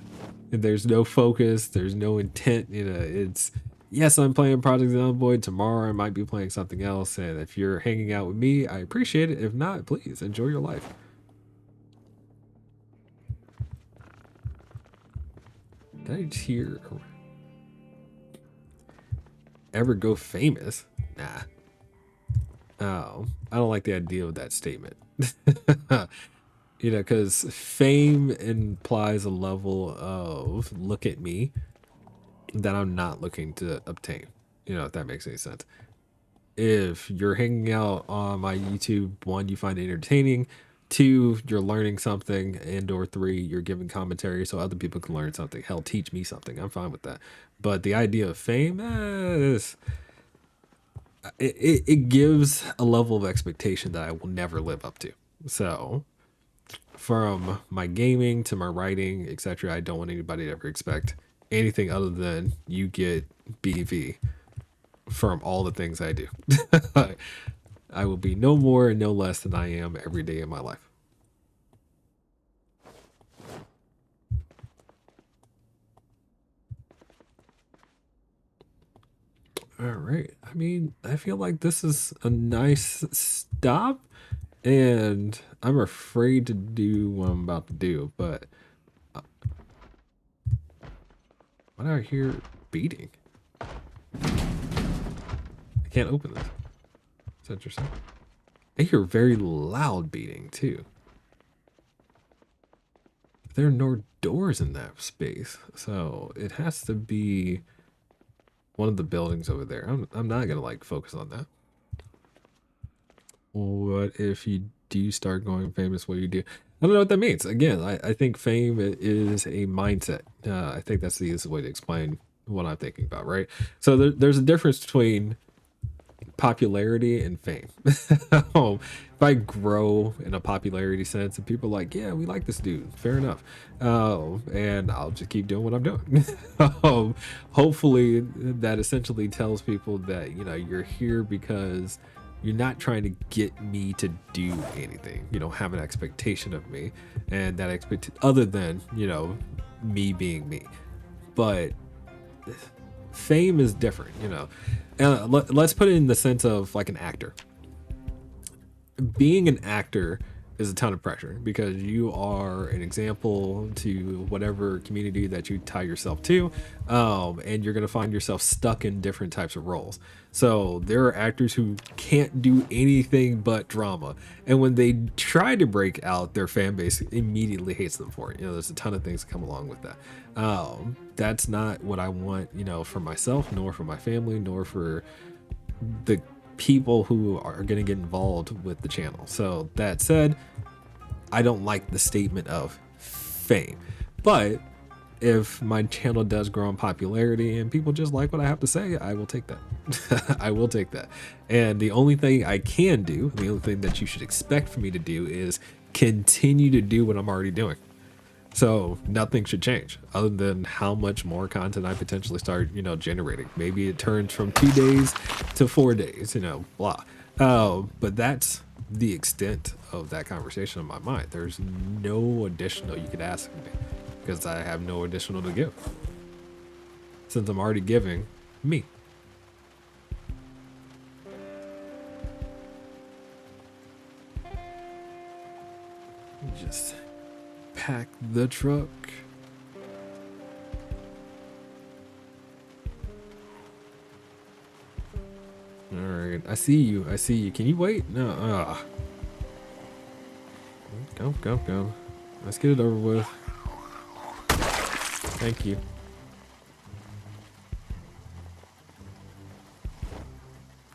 there's no focus, there's no intent, you know. It's, yes, I'm playing Project Zomboid. Tomorrow I might be playing something else, and if you're hanging out with me, I appreciate it. If not, please enjoy your life. Did I just hear ever go famous? Nah. Oh, I don't like the idea of that statement. You know, because fame implies a level of look at me that I'm not looking to obtain. You know, if that makes any sense. If you're hanging out on my YouTube, one, you find it entertaining, two, you're learning something, and or three, you're giving commentary so other people can learn something. Hell, teach me something. I'm fine with that. But the idea of fame, it gives a level of expectation that I will never live up to. So from my gaming to my writing, etc., I don't want anybody to ever expect anything other than you get BV from all the things I do. I will be no more and no less than I am every day of my life. All right. I mean, I feel like this is a nice stop, and I'm afraid to do what I'm about to do, but what do I hear beating? can't open this. It's interesting. I hear very loud beating too. There are no doors in that space, so it has to be one of the buildings over there. I'm not gonna like focus on that. What if you do start going famous? What do you do? I don't know what that means. Again, I think fame is a mindset. I think that's the easiest way to explain what I'm thinking about, right? So there's a difference between popularity and fame. If I grow in a popularity sense and people are like, yeah, we like this dude, fair enough. And I'll just keep doing what I'm doing. Hopefully that essentially tells people that, you know, you're here because you're not trying to get me to do anything. You don't have an expectation of me, and that other than, you know, me being me. But fame is different, you know. Let's put it in the sense of like an actor. Being an actor is a ton of pressure because you are an example to whatever community that you tie yourself to, and you're going to find yourself stuck in different types of roles. So there are actors who can't do anything but drama, and when they try to break out, their fan base immediately hates them for it. You know, there's a ton of things that come along with that. That's not what I want, you know, for myself, nor for my family, nor for the people who are going to get involved with the channel. So that said, I don't like the statement of fame, but if my channel does grow in popularity and people just like what I have to say, I will take that. I will take that. And the only thing I can do, the only thing that you should expect for me to do is continue to do what I'm already doing. So nothing should change other than how much more content I potentially start, you know, generating. Maybe it turns from 2 days to 4 days, you know, blah. But that's the extent of that conversation in my mind. There's no additional you could ask me because I have no additional to give since I'm already giving me. Just pack the truck. All right, I see you. I see you. Can you wait? No. Go. Let's get it over with. Thank you.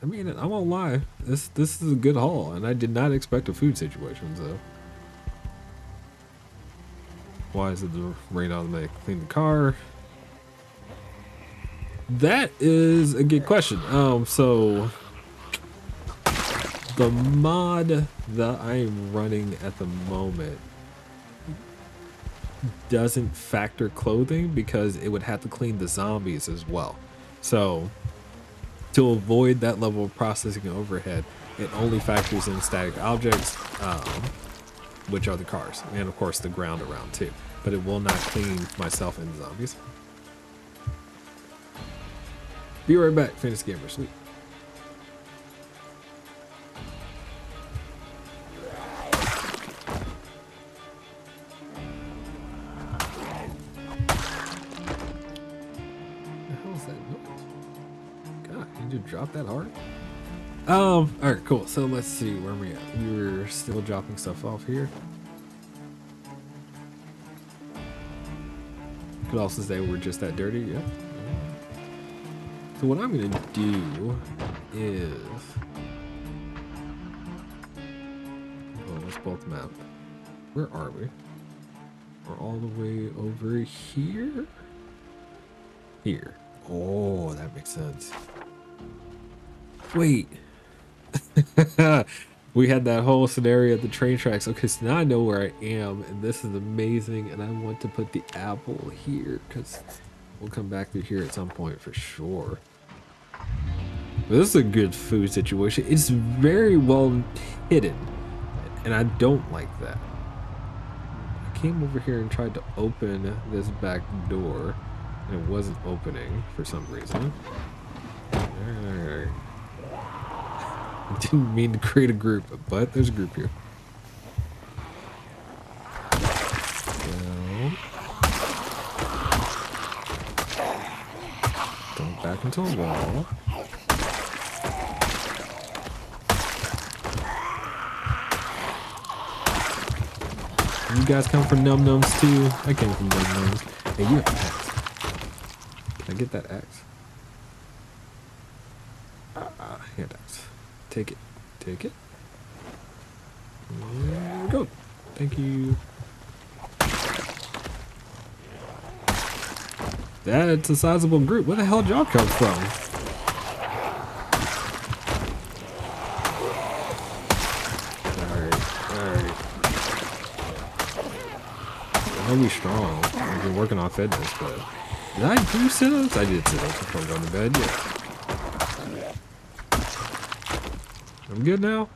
I mean, I won't lie. This is a good haul, and I did not expect a food situation, so. Why is it the rain automatic clean the car? That is a good question. So the mod that I am running at the moment doesn't factor clothing because it would have to clean the zombies as well. So to avoid that level of processing overhead, it only factors in static objects, which are the cars, and of course the ground around too. But it will not clean myself and the zombies. Be right back, Fantasy Gamer. Sweet. The hell is that noise? God, did you drop that hard? All right, cool. So let's see where we at. We were still dropping stuff off here. Could also say we're just that dirty, yeah. So what I'm gonna do is, well, let's both map. Where are we? We're all the way over here. Here. Oh, that makes sense. Wait. We had that whole scenario at the train tracks. Okay, so now I know where I am, and this is amazing, and I want to put the apple here, because we'll come back through here at some point for sure. But this is a good food situation. It's very well hidden, and I don't like that. I came over here and tried to open this back door, and it wasn't opening for some reason. Alright. I didn't mean to create a group, but there's a group here. Down. Don't back into a wall. guys come from Num Nums too? I came from Num Nums. Hey, you have an axe. Can I get that axe? Hand axe. Take it. Take it. There we go. Thank you. That's a sizable group. Where the hell did y'all come from? Alright. I know we strong. I've been working on fitness, but did I do sit-ups? I did sit-ups before going to bed, yeah. I'm good now.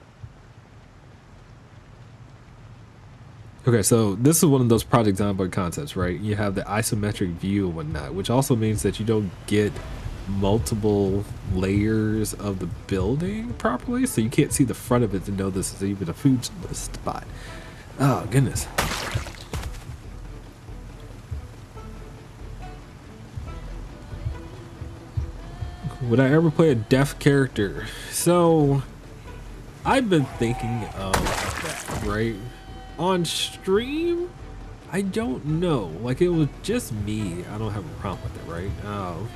Okay, so this is one of those Project Zomboid concepts, right? You have the isometric view and whatnot, which also means that you don't get multiple layers of the building properly, so you can't see the front of it to know this is even a food spot. Oh, goodness. Would I ever play a deaf character? So, I've been thinking of that, right? On stream, I don't know. Like, it was just me. I don't have a problem with it, right?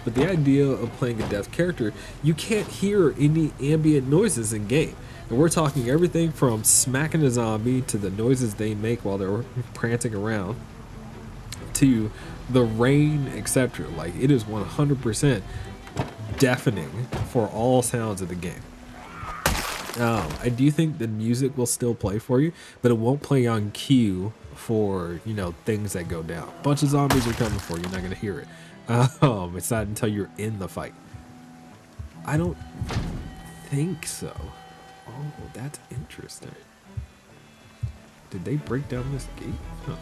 But the idea of playing a deaf character, you can't hear any ambient noises in game. And we're talking everything from smacking a zombie to the noises they make while they're prancing around to the rain, etc. Like, it is 100% deafening for all sounds of the game. I do think the music will still play for you, but it won't play on cue for, you know, things that go down. A bunch of zombies are coming for you, you're not going to hear it. It's not until you're in the fight. I don't think so. Oh, that's interesting. Did they break down this gate? Huh.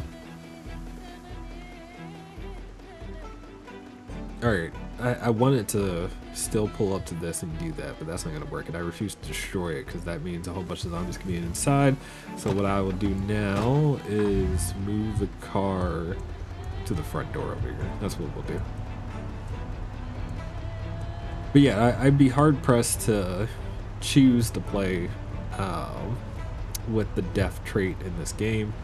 Alright, I wanted to still pull up to this and do that, but that's not going to work, and I refuse to destroy it because that means a whole bunch of zombies can be inside. So what I will do now is move the car to the front door over here. That's what we'll do. But yeah, I'd be hard pressed to choose to play with the deaf trait in this game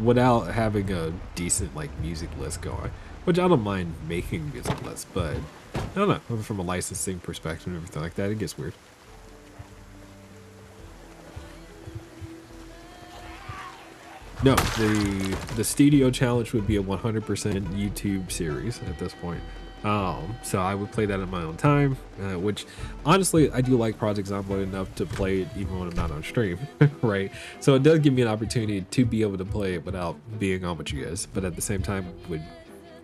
without having a decent like music list going. Which I don't mind making music lists, but I don't know, from a licensing perspective and everything like that, it gets weird. No, the studio challenge would be a 100% YouTube series at this point. So I would play that at my own time, which honestly, I do like Project Zomboid enough to play it even when I'm not on stream, right? So it does give me an opportunity to be able to play it without being on with you guys, but at the same time, would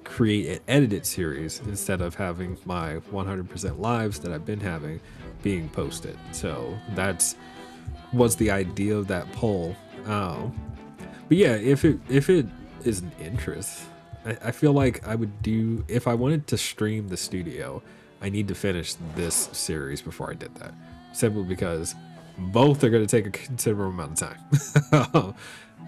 create an edited series instead of having my 100% lives that I've been having being posted. So that's was the idea of that poll. But yeah, if it is an interest, I feel like I would do, if I wanted to stream the studio, I need to finish this series before I did that, simply because both are going to take a considerable amount of time.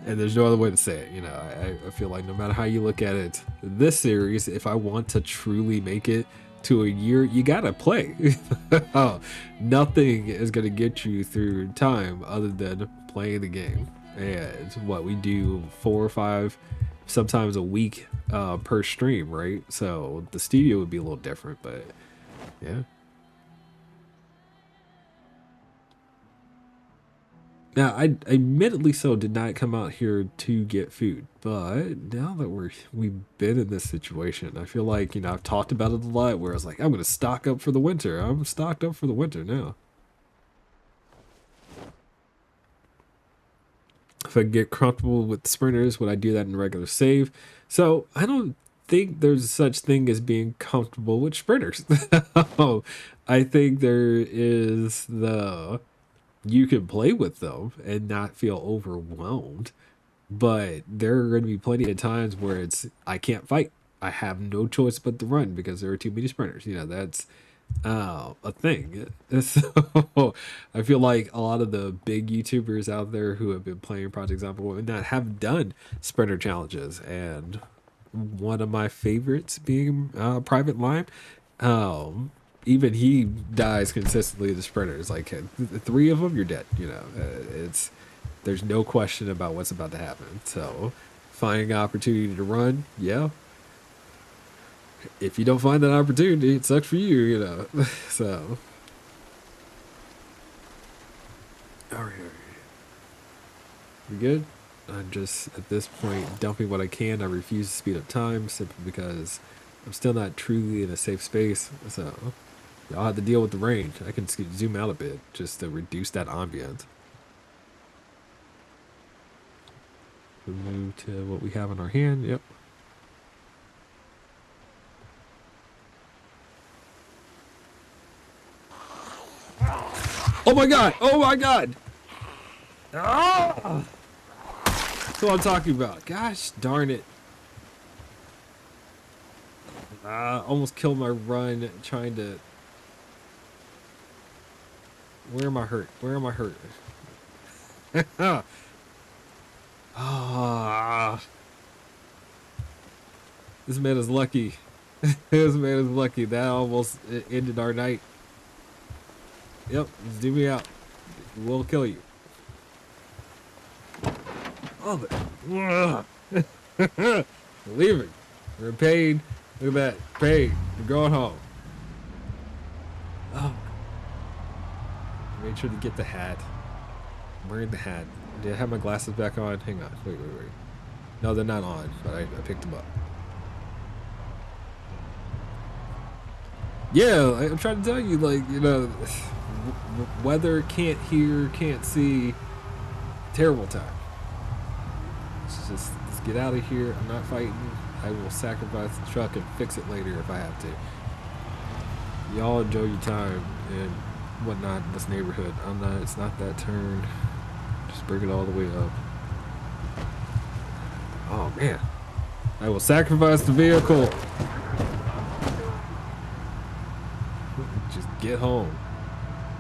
And there's no other way to say it, you know. I feel like no matter how you look at it, this series, if I want to truly make it to a year, you gotta play. Nothing is gonna get you through time other than playing the game. And what we do 4 or 5, sometimes a week per stream, right? So the studio would be a little different, but yeah. Now, I admittedly so did not come out here to get food, but now that we've been in this situation, I feel like, you know, I've talked about it a lot where I was like, I'm going to stock up for the winter. I'm stocked up for the winter now. If I get comfortable with sprinters, would I do that in regular save? So I don't think there's such thing as being comfortable with sprinters. I think there is you can play with them and not feel overwhelmed, but there are going to be plenty of times where it's I can't fight, I have no choice but to run because there are too many sprinters. You know, that's a thing. So I feel like a lot of the big YouTubers out there who have been playing Project Zomboid have done sprinter challenges, and one of my favorites being Private Lime. Even he dies consistently to sprinters. Like 3 of them, you're dead. You know, there's no question about what's about to happen. So finding an opportunity to run, yeah. If you don't find that opportunity, it sucks for you, you know. So, all right. We good? I'm just, at this point, dumping what I can. I refuse to speed up time simply because I'm still not truly in a safe space. So, I'll have to deal with the range. I can zoom out a bit just to reduce that ambience. We move to what we have in our hand. Yep. Oh my god! Oh my god! Oh! That's what I'm talking about. Gosh darn it. Almost killed my run trying to... Where am I hurt? Where am I hurt? This man is lucky. This man is lucky. That almost ended our night. Yep, just do me out. We'll kill you. Oh, we're leaving. We're in pain. Look at that. Pain. We're going home. Oh. Made sure to get the hat. I'm wearing the hat. Did I have my glasses back on? Hang on. Wait. No, they're not on, but I picked them up. Yeah, I'm trying to tell you, like, you know, weather, can't hear, can't see. Terrible time. Let's get out of here. I'm not fighting. I will sacrifice the truck and fix it later if I have to. Y'all enjoy your time and whatnot in this neighborhood. It's not that turn. Just bring it all the way up. Oh man. I will sacrifice the vehicle. Just get home.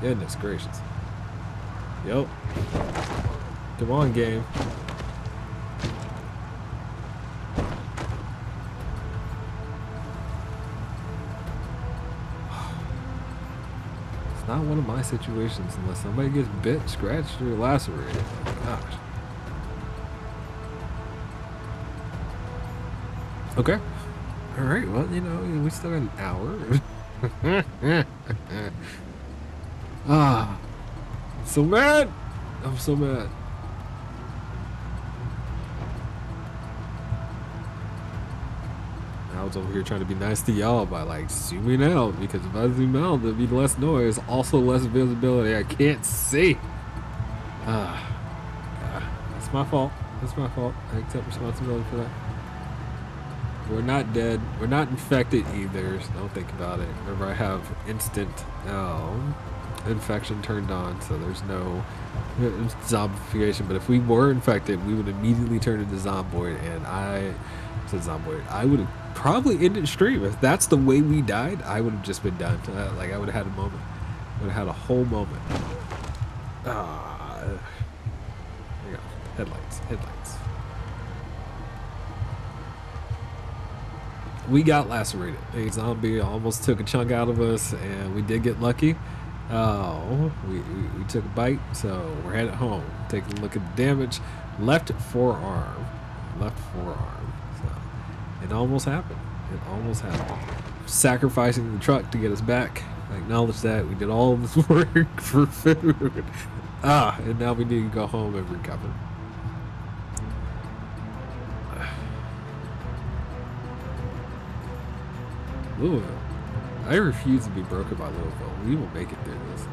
Goodness gracious. Yep. Come on, game. It's not one of my situations unless somebody gets bit, scratched, or lacerated. Oh my gosh. Okay. All right. Well, you know, we still got an hour. I'm so mad. I'm so mad. I was over here trying to be nice to y'all by like zooming out, because if I zoom out, there'll be less noise, also less visibility. I can't see. It's my fault. It's my fault. I accept responsibility for that. We're not dead. We're not infected either, so don't think about it. Remember, I have instant infection turned on, so there's no zombification. But if we were infected, we would immediately turn into Zomboid, and I would have probably ended stream. If that's the way we died, I would have just been done. Like, I would have had a moment. Would have had a whole moment. There you go. Headlights. We got lacerated. A zombie almost took a chunk out of us, and we did get lucky. We took a bite, so we're headed home. Taking a look at the damage. Left forearm. So it almost happened. Sacrificing the truck to get us back. I acknowledge that. We did all of this work for food. And now we need to go home and recover. Louisville. I refuse to be broken by Louisville. We will make it through this.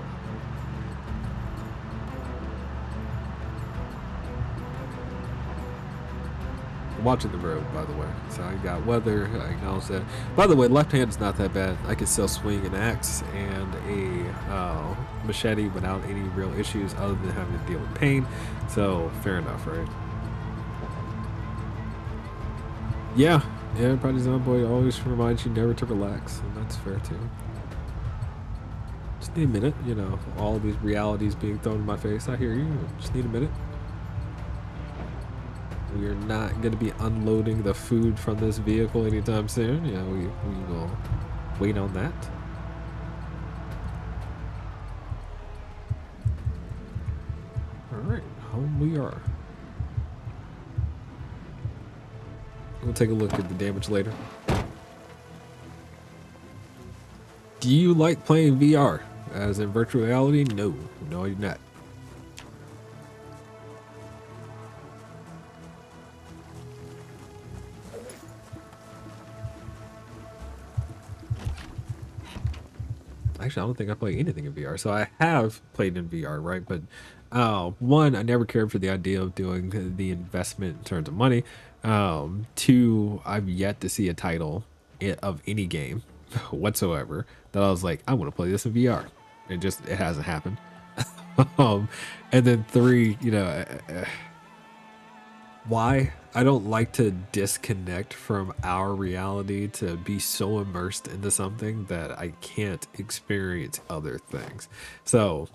I'm watching the road, by the way. So I got weather. I acknowledge that. By the way, left hand is not that bad. I can still swing an axe and a machete without any real issues other than having to deal with pain. So fair enough, right? Yeah. Yeah, Project Zomboid always reminds you never to relax, and that's fair too. Just need a minute, you know, all these realities being thrown in my face. I hear you. Just need a minute. We are not going to be unloading the food from this vehicle anytime soon. Yeah, we will wait on that. All right, home we are. We'll take a look at the damage later. Do you like playing VR? As in virtual reality? No. No, I do not. Actually, I don't think I play anything in VR. So I have played in VR, right? But one, I never cared for the idea of doing the investment in terms of money. Two, I've yet to see a title of any game whatsoever that I was like, I want to play this in VR. It hasn't happened. um, and then three, why? I don't like to disconnect from our reality to be so immersed into something that I can't experience other things. So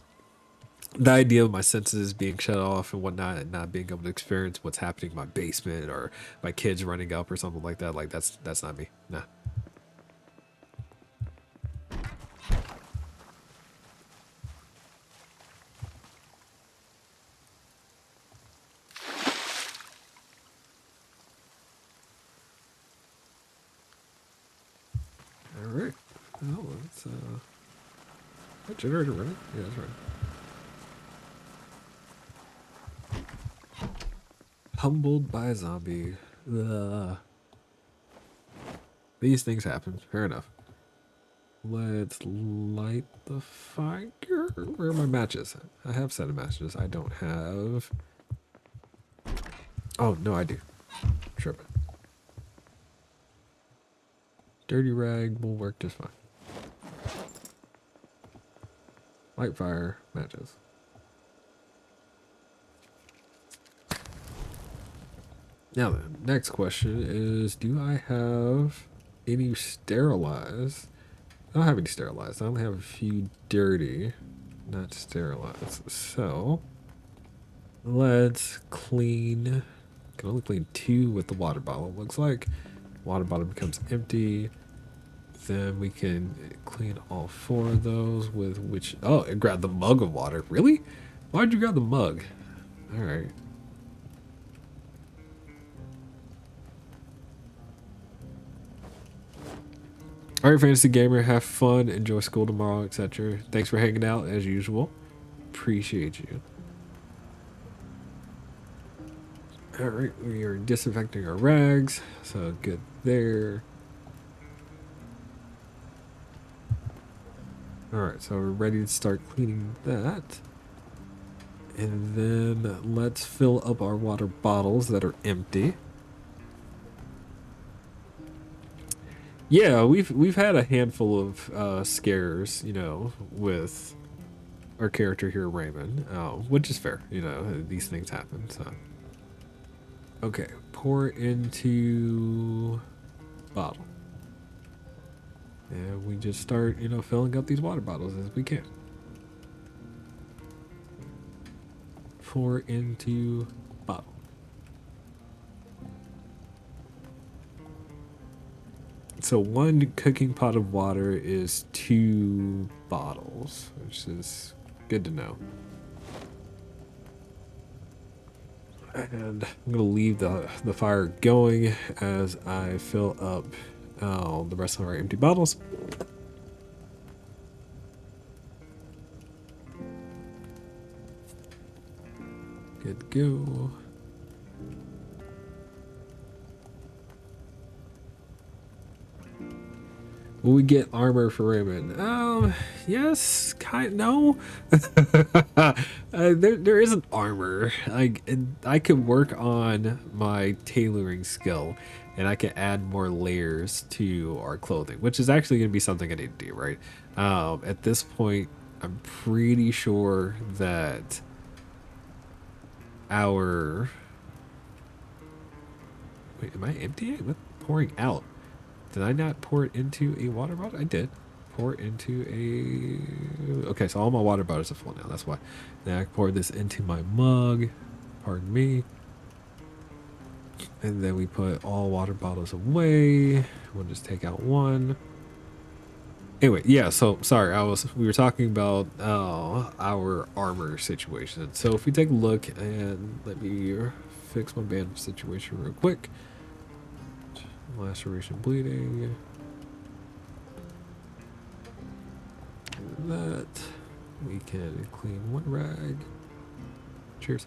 the idea of my senses being shut off and whatnot and not being able to experience what's happening in my basement or my kids running up or something like that, like that's not me. Nah. All right. Oh, it's that generator running? Yeah, that's right. Humbled by a zombie. Ugh. These things happen. Fair enough. Let's light the fire. Where are my matches? I have set of matches. I don't have. Oh, no, I do. Tripping. Dirty rag will work just fine. Light fire, matches. Now then, next question is, do I have any sterilized? I don't have any sterilized. I only have a few dirty, not sterilized. So let's clean. Can only clean 2 with the water bottle. Looks like water bottle becomes empty. Then we can clean all 4 of those with which. Oh, and grab the mug of water. Really? Why'd you grab the mug? All right. All right, fantasy gamer, have fun, enjoy school tomorrow, etc. Thanks for hanging out as usual. Appreciate you. All right, we are disinfecting our rags, so good there. All right, so we're ready to start cleaning that. And then let's fill up our water bottles that are empty. Yeah, we've had a handful of scares, with our character here, Raymond, which is fair. These things happen. So, okay, pour into bottle, and we just start, filling up these water bottles as we can. Pour into bottle. So 1 cooking pot of water is 2 bottles, which is good to know. And I'm gonna leave the fire going as I fill up the rest of our empty bottles. Good to go. Will we get armor for Raymond? Yes, no. There isn't armor. I could work on my tailoring skill, and I can add more layers to our clothing, which is actually going to be something I need to do, right? At this point, I'm pretty sure that our... Wait, am I emptying? What? Pouring out? Did I not pour it into a water bottle? I did. Pour it into a... Okay, so all my water bottles are full now. That's why. Now I pour this into my mug. Pardon me. And then we put all water bottles away. We'll just take out 1. Anyway, yeah, so sorry, we were talking about our armor situation. So if we take a look, and let me fix my bandage situation real quick. Laceration, bleeding. That. We can clean one rag. Cheers.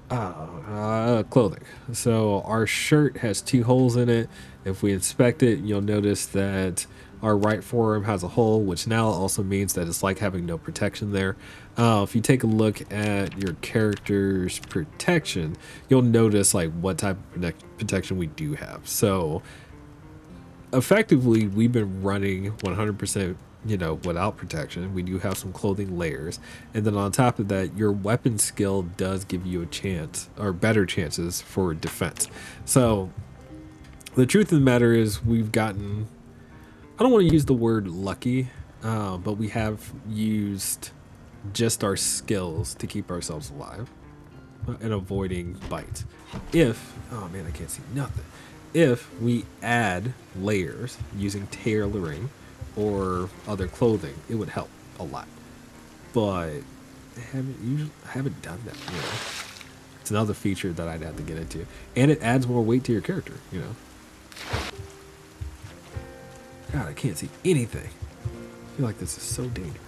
Clothing. So our shirt has 2 holes in it. If we inspect it, you'll notice that our right forearm has a hole, which now also means that it's like having no protection there. If you take a look at your character's protection, you'll notice like what type of protection we do have. So effectively, we've been running 100%, without protection. We do have some clothing layers, and then on top of that, your weapon skill does give you a chance or better chances for defense. So the truth of the matter is we've gotten, I don't want to use the word lucky, but we have used just our skills to keep ourselves alive and avoiding bites. Oh man, I can't see nothing. If we add layers using tailoring or other clothing, it would help a lot. But I haven't done that. It's another feature that I'd have to get into, and it adds more weight to your character. God, I can't see anything. I feel like this is so dangerous.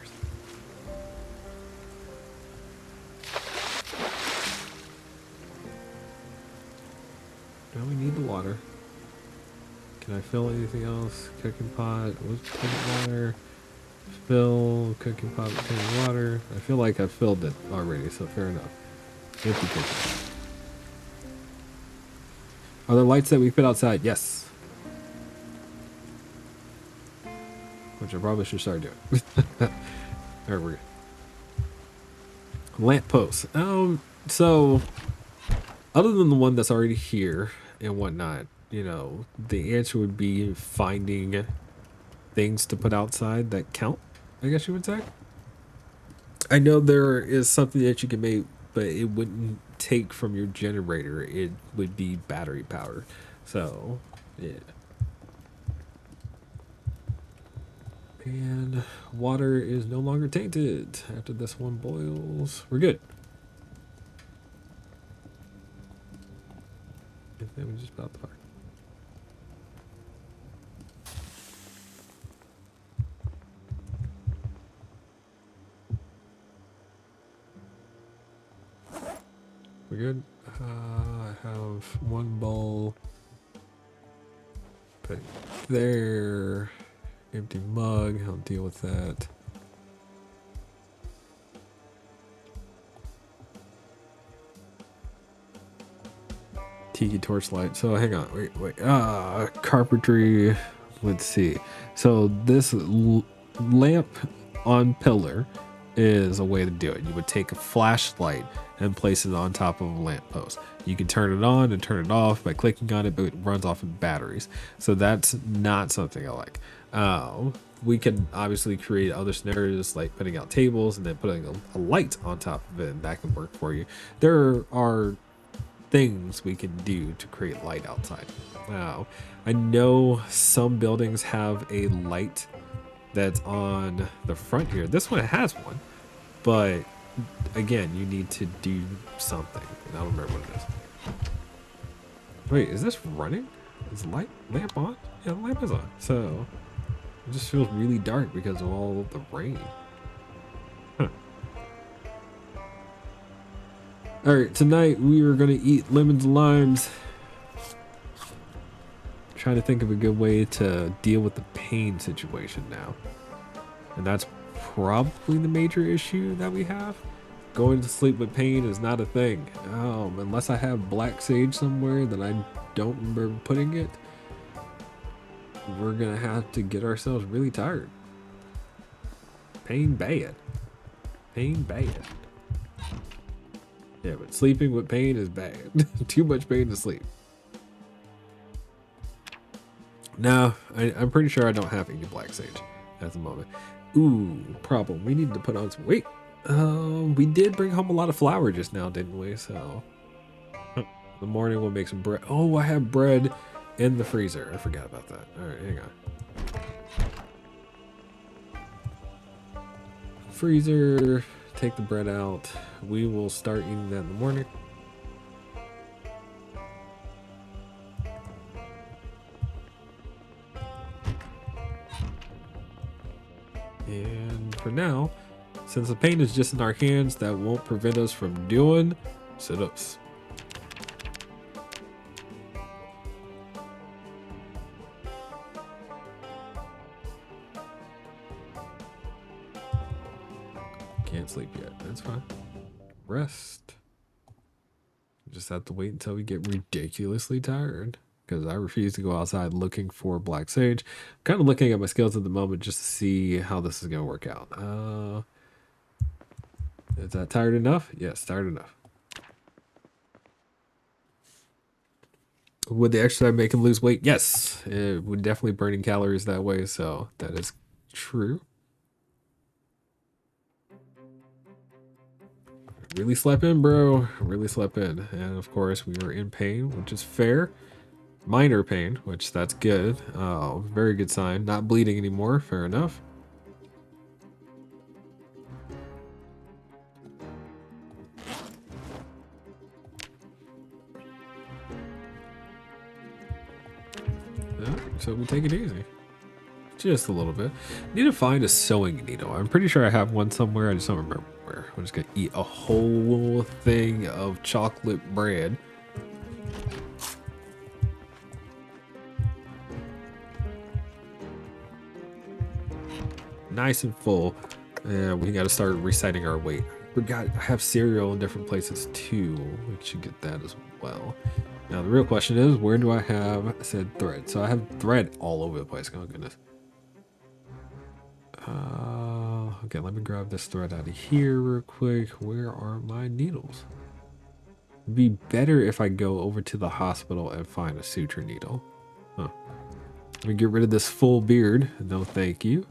Now we need the water. Can I fill anything else? Cooking pot with cooking water. Fill cooking pot with cooking water. I feel like I've filled it already, so fair enough. Empty cooking. Are there lights that we put outside? Yes. Which I probably should start doing. Alright, we're good. Lamp posts. So other than the one that's already here and whatnot, the answer would be finding things to put outside that count, I guess you would say. I know there is something that you can make, but it wouldn't take from your generator. It would be battery powered. So, yeah. And water is no longer tainted after this one boils. We're good. And then we just about the fire. We're good. I have one bowl. Put it there. Empty mug. I'll deal with that. Tiki torchlight. So hang on. Wait. Carpentry. Let's see. So this lamp on pillar is a way to do it. You would take a flashlight and place it on top of a lamppost. You can turn it on and turn it off by clicking on it, but it runs off of batteries. So that's not something I like. We can obviously create other scenarios like putting out tables and then putting a light on top of it, and that can work for you. There are things we can do to create light outside. I know some buildings have a light that's on the front here. This one has one, but again, you need to do something. And I don't remember what it is. Wait, is this running? Is the lamp on? Yeah, the lamp is on. So it just feels really dark because of all of the rain. Huh. All right, tonight we are gonna eat lemons and limes. Trying to think of a good way to deal with the pain situation now. And that's probably the major issue that we have. Going to sleep with pain is not a thing. Unless I have black sage somewhere that I don't remember putting it, we're gonna have to get ourselves really tired. Pain bad. Pain bad. Yeah, but sleeping with pain is bad. Too much pain to sleep. No, I'm pretty sure I don't have any black sage at the moment. Ooh, problem. We need to put on some weight. We did bring home a lot of flour just now, didn't we? So, in the morning we'll make some bread. Oh, I have bread in the freezer. I forgot about that. All right, hang on. Freezer. Take the bread out. We will start eating that in the morning. And for now, since the pain is just in our hands, that won't prevent us from doing sit-ups. Can't sleep yet. That's fine. Rest. Just have to wait until we get ridiculously tired, because I refuse to go outside looking for black sage. I'm kind of looking at my skills at the moment just to see how this is going to work out. Is that tired enough? Yes, tired enough. Would the exercise make him lose weight? Yes, it would definitely burning calories that way, so that is true. Really slept in, bro. Really slept in. And of course, we were in pain, which is fair. Minor pain, which that's good. Oh, very good sign. Not bleeding anymore. Fair enough. So we take it easy. Just a little bit. Need to find a sewing needle. I'm pretty sure I have one somewhere. I just don't remember where. I'm just gonna eat a whole thing of chocolate bread. Nice and full. And we gotta start reciting our weight. Forgot I have cereal in different places too. We should get that as well. Now the real question is, where do I have said thread? So I have thread all over the place. Oh goodness. Okay, let me grab this thread out of here real quick. Where are my needles? It'd be better if I go over to the hospital and find a suture needle. Huh. Let me get rid of this full beard. No, thank you.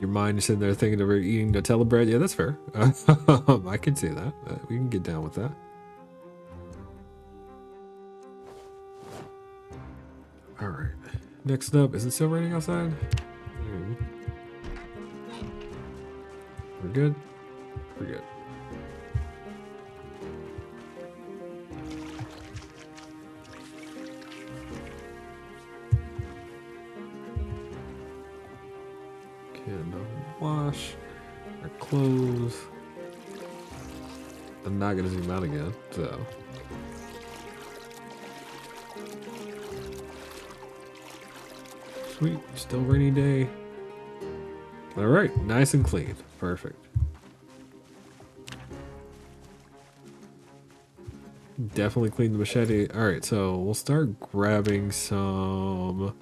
Your mind is sitting there thinking of eating Nutella bread. Yeah, that's fair. I can see that. We can get down with that. All right. Next up, is it still raining outside? We're good. We're good. Wash our clothes. I'm not gonna zoom out again, so. Sweet, still rainy day. All right, nice and clean, perfect. Definitely clean the machete. All right, so we'll start grabbing some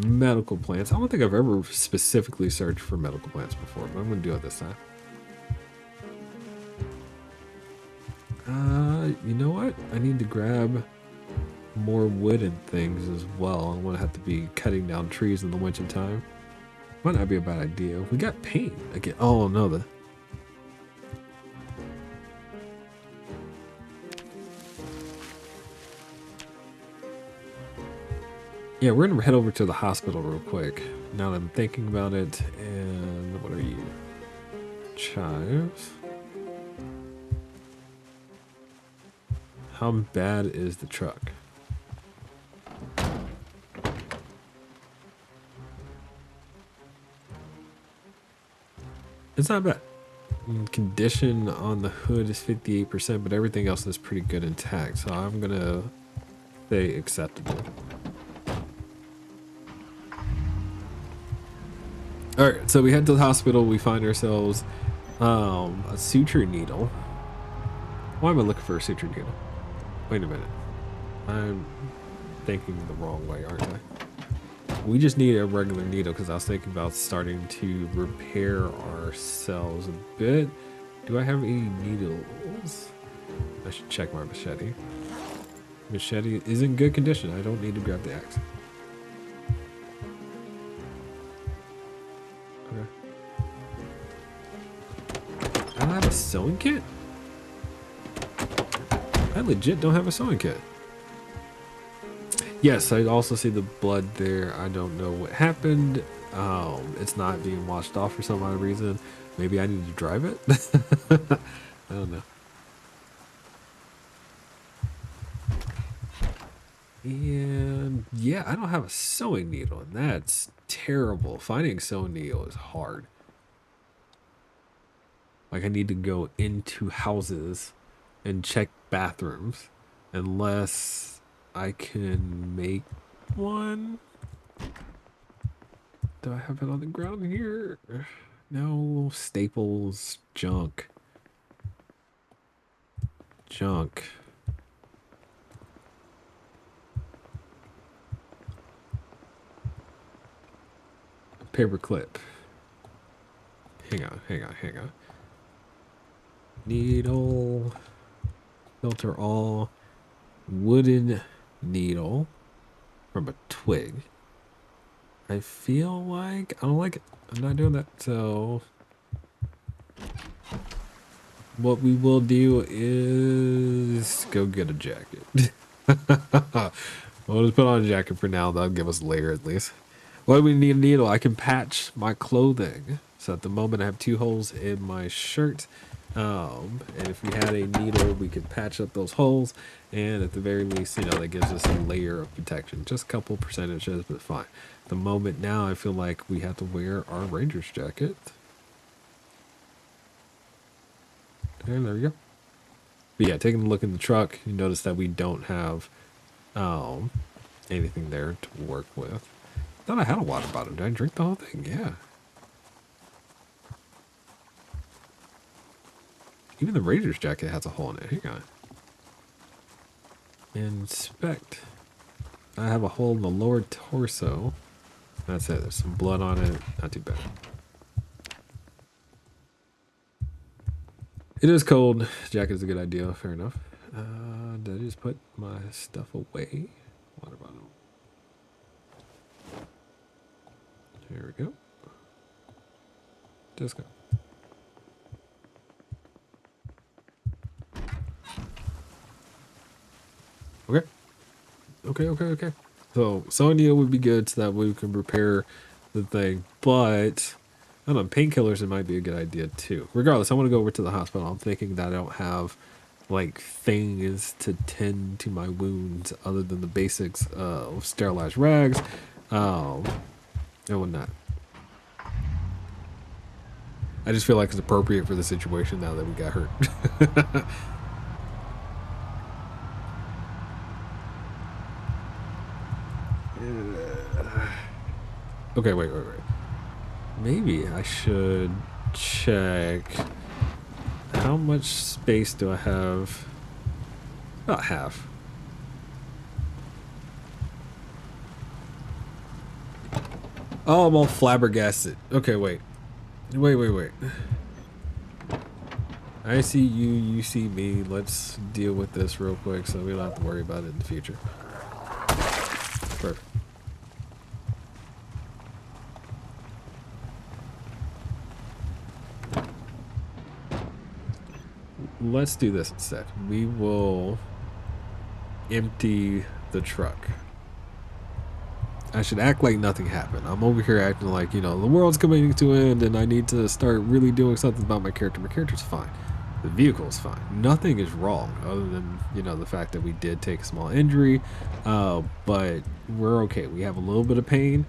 medical plants. I don't think I've ever specifically searched for medical plants before, but I'm gonna do it this time. You know what? I need to grab more wood and things as well. I don't want to have to be cutting down trees in the winter time. Might not be a bad idea. We got paint again. Oh no, yeah, we're gonna head over to the hospital real quick. Now that I'm thinking about it, and what are you? Chives. How bad is the truck? It's not bad. Condition on the hood is 58%, but everything else is pretty good intact. So I'm gonna say acceptable. All right, so we head to the hospital. We find ourselves a suture needle. Why am I looking for a suture needle? Wait a minute. I'm thinking the wrong way, aren't I? We just need a regular needle because I was thinking about starting to repair ourselves a bit. Do I have any needles? I should check my machete. Machete is in good condition. I don't need to grab the axe. Okay. I have a sewing kit? I legit don't have a sewing kit. Yes, I also see the blood there. I don't know what happened. It's not being washed off for some odd reason. Maybe I need to drive it. I don't know. And yeah, I don't have a sewing needle, and that's terrible. Finding a sewing needle is hard. Like, I need to go into houses and check bathrooms unless I can make one. Do I have it on the ground here? No. Staples. Junk. Junk. Paper clip. Hang on. Needle. Filter all. Wooden needle from a twig. I feel like I don't like it. I'm not doing that. So what we will do is go get a jacket. We'll just put on a jacket for now. That'll give us a layer at least. Why do we need a needle? I can patch my clothing. So at the moment I have 2 holes in my shirt. And if we had a needle, we could patch up those holes. And at the very least, you know, that gives us a layer of protection. Just a couple percentages, but fine. At the moment now, I feel like we have to wear our Ranger's jacket. And there we go. But yeah, taking a look in the truck, you notice that we don't have anything there to work with. I thought I had a water bottle. Did I drink the whole thing? Yeah. Even the Ranger's jacket has a hole in it. Hang on. Inspect. I have a hole in the lower torso. That's it. There's some blood on it. Not too bad. It is cold. Jacket is a good idea. Fair enough. Did I just put my stuff away? Water bottle. Here we go. Just go. Okay. So sewing needle would be good so that we can repair the thing. But I don't know, painkillers it might be a good idea too. Regardless, I want to go over to the hospital. I'm thinking that I don't have like things to tend to my wounds other than the basics of sterilized rags and whatnot. I just feel like it's appropriate for the situation now that we got hurt. Okay, wait. Maybe I should check how much space do I have? About half. Oh, I'm all flabbergasted. Okay, wait. I see you, you see me. Let's deal with this real quick so we don't have to worry about it in the future. Perfect. Let's do this instead. We will empty the truck. I should act like nothing happened. I'm over here acting like, you know, the world's coming to an end and I need to start really doing something about my character. My character's fine. The vehicle's fine. Nothing is wrong other than, you know, the fact that we did take a small injury. But we're okay. We have a little bit of pain,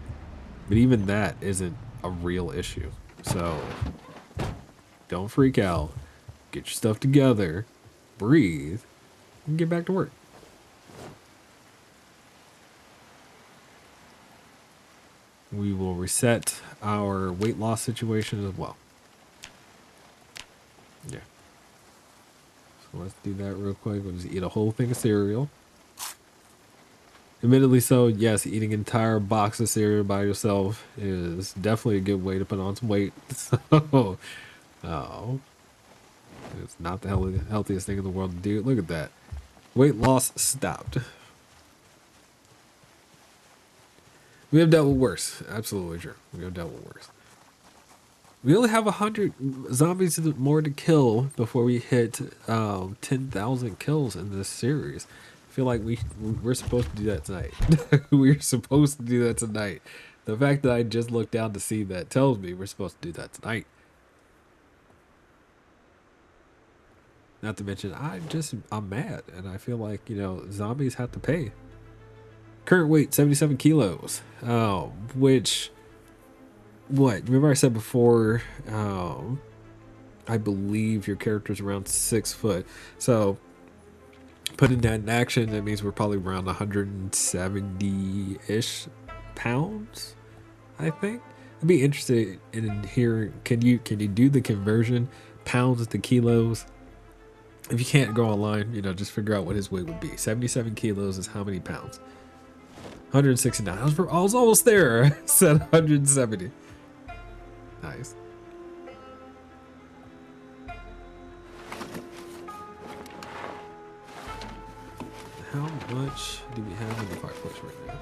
but even that isn't a real issue. So don't freak out. Get your stuff together. Breathe. And get back to work. We will reset our weight loss situation as well. Yeah. So let's do that real quick. We'll just eat a whole thing of cereal. Admittedly so, yes, eating an entire box of cereal by yourself is definitely a good way to put on some weight. So, oh, it's not the healthiest thing in the world to do. Look at that. Weight loss stopped. We have dealt with worse. Absolutely true. We have dealt with worse. We only have 100 zombies more to kill before we hit 10,000 kills in this series. I feel like we're supposed to do that tonight. We're supposed to do that tonight. The fact that I just looked down to see that tells me we're supposed to do that tonight. Not to mention, I'm mad, and I feel like, you know, zombies have to pay. Current weight 77 kilos. Which, what? Remember I said before, I believe your character's around 6 foot. So putting that in action, that means we're probably around 170-ish pounds, I think. I'd be interested in hearing, can you do the conversion pounds to kilos? If you can't go online, you know, just figure out what his weight would be. 77 kilos is how many pounds? 169. I was almost there. I said 170. Nice. How much do we have in the fireplace right now?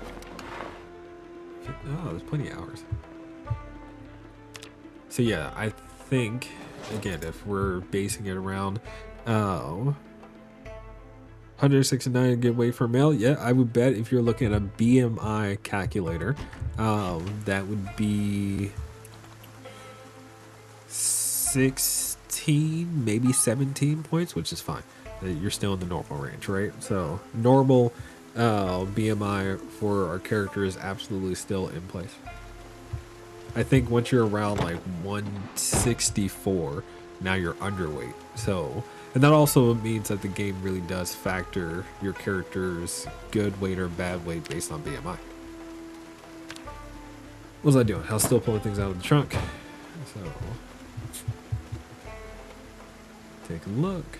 Oh, there's plenty of hours. So yeah, I think, again, if we're basing it around 169 good weight for male, yeah, I would bet if you're looking at a BMI calculator, that would be 16, maybe 17 points, which is fine. You're still in the normal range, right? So normal BMI for our character is absolutely still in place. I think once you're around like 164, now you're underweight. So, and that also means that the game really does factor your character's good weight or bad weight based on BMI. What was I doing? I was still pulling things out of the trunk. So, take a look.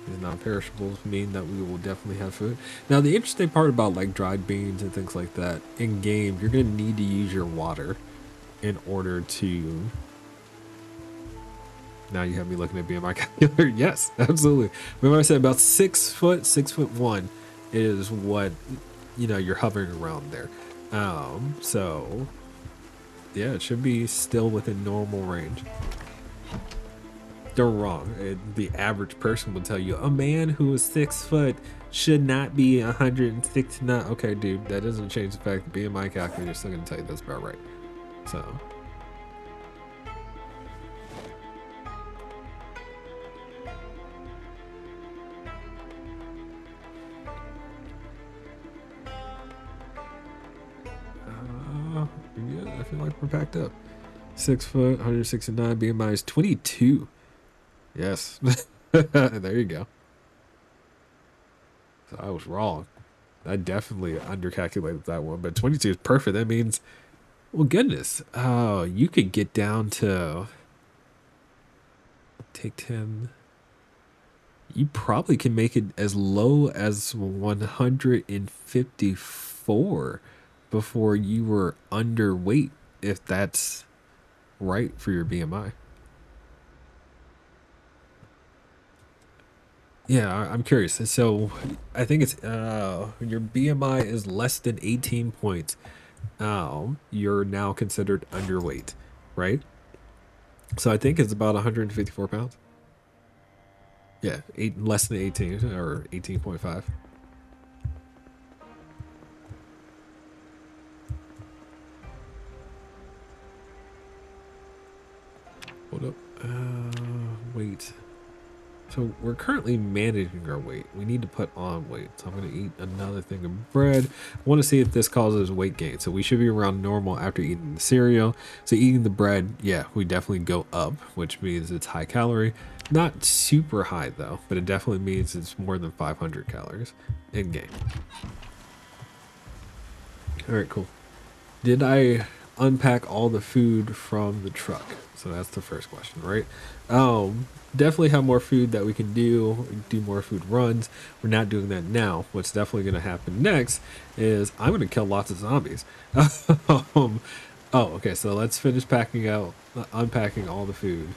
These non-perishables mean that we will definitely have food. Now, the interesting part about like dried beans and things like that in game, you're going to need to use your water in order to. Now you have me looking at BMI calculator. Yes, absolutely. Remember I said about 6 foot, 6'1" is what, you know, you're hovering around there. So yeah, it should be still within normal range. They're wrong. The average person would tell you a man who is 6 foot should not be 169. Okay, dude, that doesn't change the fact that BMI calculator is still going to tell you that's about right. So. Yeah, I feel like we're packed up. 6 foot, 169, BMI is 22. Yes. There you go. So I was wrong. I definitely undercalculated that one, but 22 is perfect. That means, well, goodness. Oh, you could get down to take 10. You probably can make it as low as 154 before you were underweight, if that's right for your BMI. Yeah, I'm curious. So I think it's your BMI is less than 18 points. You're now considered underweight, right? So I think it's about 154 pounds. Yeah, less than 18 or 18.5. Hold up. Weight. So we're currently managing our weight. We need to put on weight. So I'm going to eat another thing of bread. I want to see if this causes weight gain. So we should be around normal after eating the cereal. So eating the bread, yeah, we definitely go up, which means it's high calorie. Not super high though, but it definitely means it's more than 500 calories in game. All right, cool. Did I unpack all the food from the truck? So that's the first question, right? Definitely have more food that we can do more food runs. We're not doing that now. What's definitely going to happen next is I'm going to kill lots of zombies. Oh, okay, so let's finish unpacking all the food.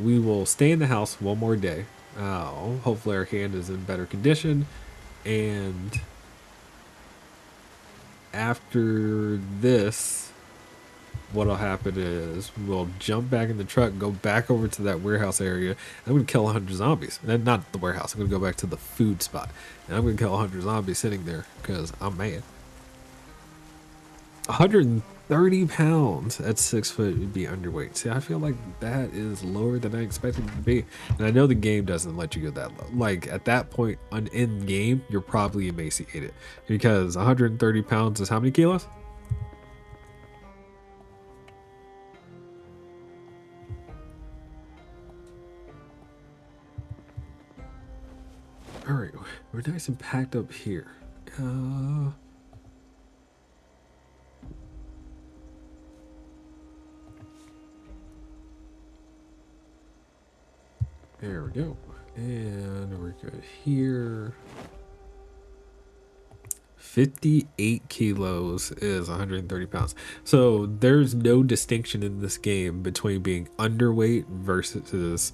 We will stay in the house one more day. Hopefully our hand is in better condition, and after this, what'll happen is we'll jump back in the truck, go back over to that warehouse area. I'm gonna kill 100 zombies. And not the warehouse. I'm gonna go back to the food spot, and I'm gonna kill 100 zombies sitting there because I'm mad. 30 pounds at 6 foot would be underweight. See, I feel like that is lower than I expected it to be. And I know the game doesn't let you go that low. Like at that point in game, you're probably emaciated because 130 pounds is how many kilos? All right, we're nice and packed up here. There we go. And we're good here. 58 kilos is 130 pounds. So there's no distinction in this game between being underweight versus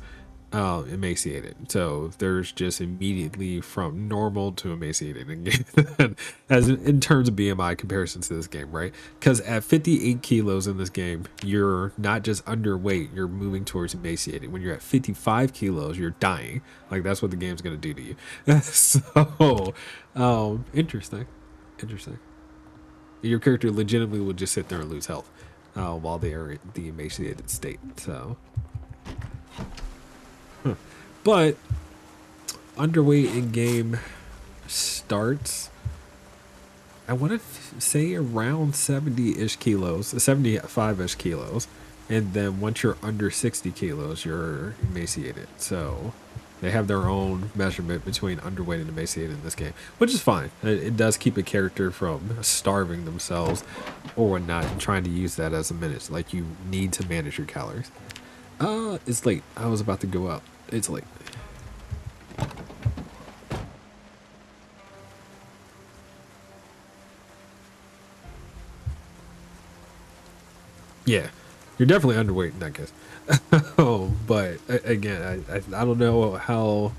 emaciated. So there's just immediately from normal to emaciated in as in terms of BMI comparisons to this game, right? Because at 58 kilos in this game, you're not just underweight, you're moving towards emaciated. When you're at 55 kilos, you're dying. Like that's what the game's gonna do to you. So interesting. Interesting. Your character legitimately will just sit there and lose health while they are in the emaciated state. So but underweight in game starts, I want to say around 70-ish kilos, 75-ish kilos. And then once you're under 60 kilos, you're emaciated. So they have their own measurement between underweight and emaciated in this game, which is fine. It does keep a character from starving themselves or whatnot and trying to use that as a menace. Like you need to manage your calories. It's late. I was about to go out. It's late. Yeah, you're definitely underweight in that case. Oh, but again, I don't know how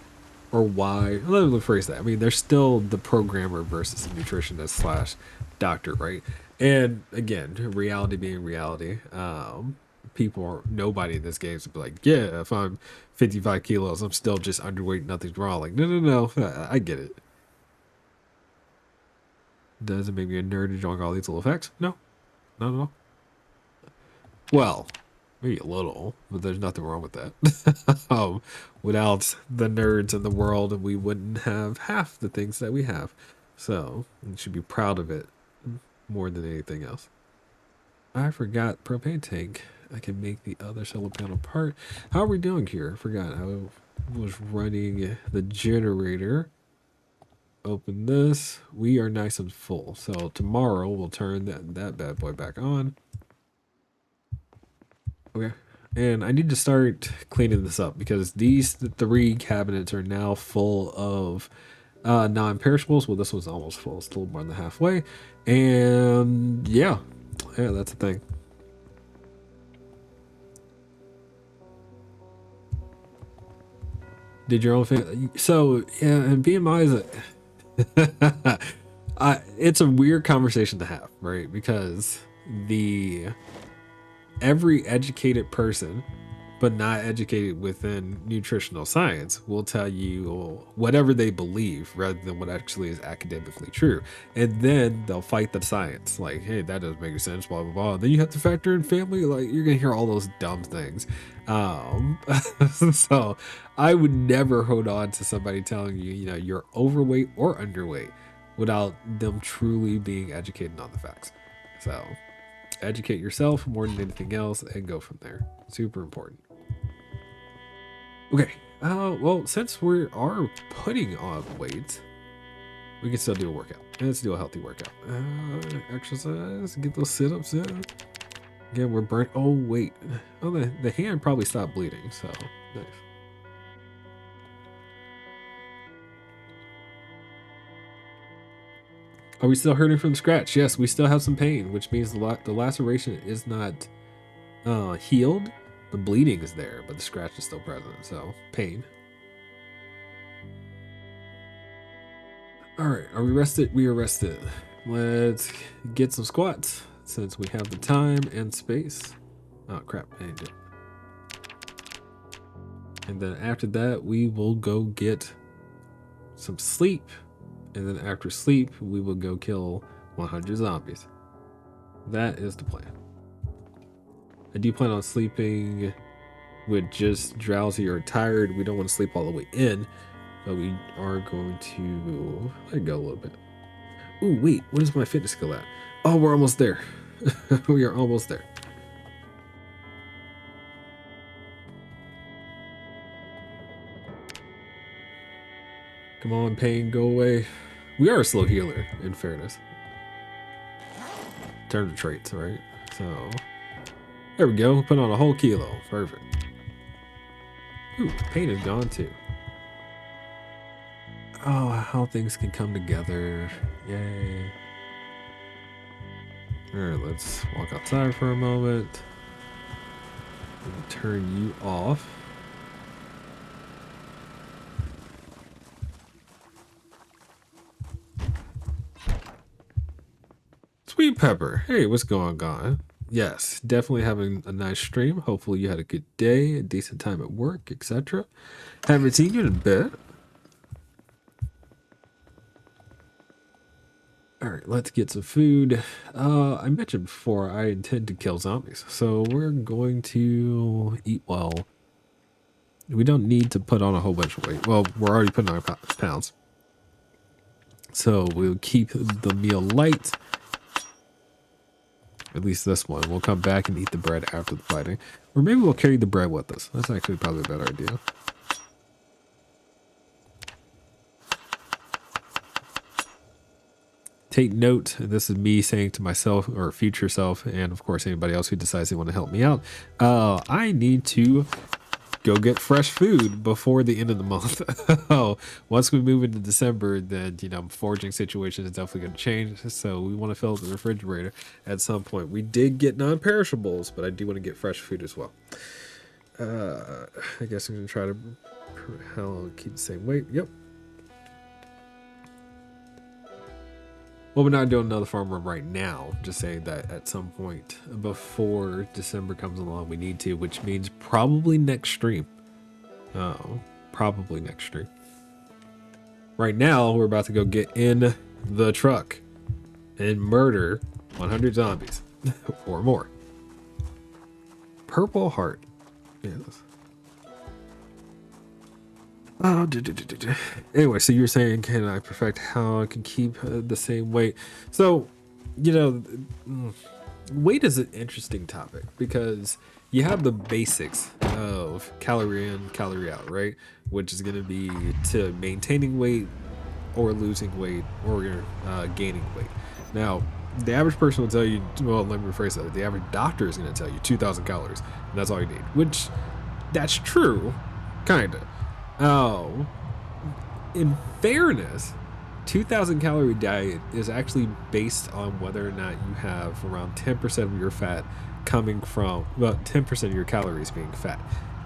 or why. Let me rephrase that. I mean, there's still the programmer versus the nutritionist slash doctor, right? And again, reality being reality, people are nobody in this game is be like, yeah, if I'm 55 kilos, I'm still just underweight, nothing's wrong. Like, no, I get it. Does it make me a nerd enjoying all these little effects? No, not at all. Well, maybe a little, but there's nothing wrong with that. Without the nerds in the world, we wouldn't have half the things that we have. So, you should be proud of it more than anything else. I forgot propane tank. I can make the other solar panel part. How are we doing here? I forgot. I was running the generator. Open this. We are nice and full. So tomorrow we'll turn that bad boy back on. Okay. And I need to start cleaning this up because these three cabinets are now full of non-perishables. Well, this one's almost full. It's a little more than halfway. And yeah, that's the thing. Did your own thing. So yeah, and BMI is it's a weird conversation to have, right? Because every educated person but not educated within nutritional science will tell you whatever they believe rather than what actually is academically true, and then they'll fight the science like, hey, that doesn't make sense, blah blah blah. Then you have to factor in family, like you're gonna hear all those dumb things. So I would never hold on to somebody telling you, you're overweight or underweight without them truly being educated on the facts. So educate yourself more than anything else and go from there. Super important. Okay. Well, since we are putting on weight, we can still do a workout. Let's do a healthy workout. Exercise, get those sit-ups in. Again, we're burnt. Oh, wait. Oh, the hand probably stopped bleeding, so nice. Are we still hurting from the scratch? Yes, we still have some pain, which means the laceration is not healed. The bleeding is there, but the scratch is still present, so pain. All right, are we rested? We are rested. Let's get some squats since we have the time and space. Oh crap, I didn't do it. And then after that, we will go get some sleep. And then after sleep, we will go kill 100 zombies. That is the plan. I do plan on sleeping with just drowsy or tired. We don't want to sleep all the way in, but we are going to let it go a little bit. Ooh, wait, what is my fitness skill at? Oh, we're almost there. We are almost there. Come on, pain, go away. We are a slow healer, in fairness. Turn to traits, right? So, there we go. Put on a whole kilo. Perfect. Ooh, pain is gone too. Oh, how things can come together. Yay. Alright, let's walk outside for a moment. Turn you off. Sweet Pepper. Hey, what's going on? Yes, definitely having a nice stream. Hopefully you had a good day, a decent time at work, etc. Haven't seen you in a bit. Alright, let's get some food. I mentioned before I intend to kill zombies, so we're going to eat well. We don't need to put on a whole bunch of weight. Well, we're already putting on pounds. So we'll keep the meal light. At least this one. We'll come back and eat the bread after the fighting. Or maybe we'll carry the bread with us. That's actually probably a better idea. Take note, this is me saying to myself or future self, and of course anybody else who decides they want to help me out. I need to go get fresh food before the end of the month. Once we move into December, then, you know, foraging situation is definitely going to change. So we want to fill up the refrigerator at some point. We did get non-perishables, but I do want to get fresh food as well. I guess I'm going to try to keep the same weight. Yep. Well, we're not doing another farm run right now. Just saying that at some point before December comes along, we need to, which means probably next stream. Probably next stream. Right now, we're about to go get in the truck and murder 100 zombies or more. Purple heart. Yes. Oh, anyway, so you're saying, can I perfect how I can keep the same weight? So, you know, weight is an interesting topic because you have the basics of calorie in, calorie out, right? Which is going to be to maintaining weight or losing weight or gaining weight. Now, the average person will tell you, well, let me rephrase that. The average doctor is going to tell you 2,000 calories, and that's all you need, which that's true, kind of. Oh, in fairness, 2,000 calorie diet is actually based on whether or not you have around 10% of your fat coming from, well, 10% of your calories being fat.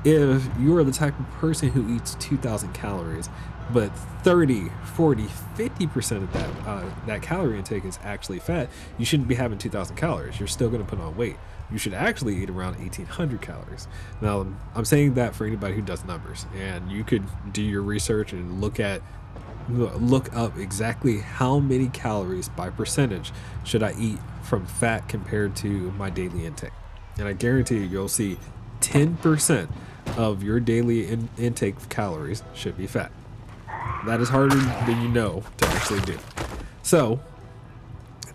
If you are the type of person who eats 2,000 calories, but 30, 40, 50% of that calorie intake is actually fat, you shouldn't be having 2,000 calories. You're still going to put on weight. You should actually eat around 1,800 calories. Now, I'm saying that for anybody who does numbers, and you could do your research and look up exactly how many calories by percentage should I eat from fat compared to my daily intake. And I guarantee you'll see 10% of your daily intake of calories should be fat. That is harder than you know to actually do. So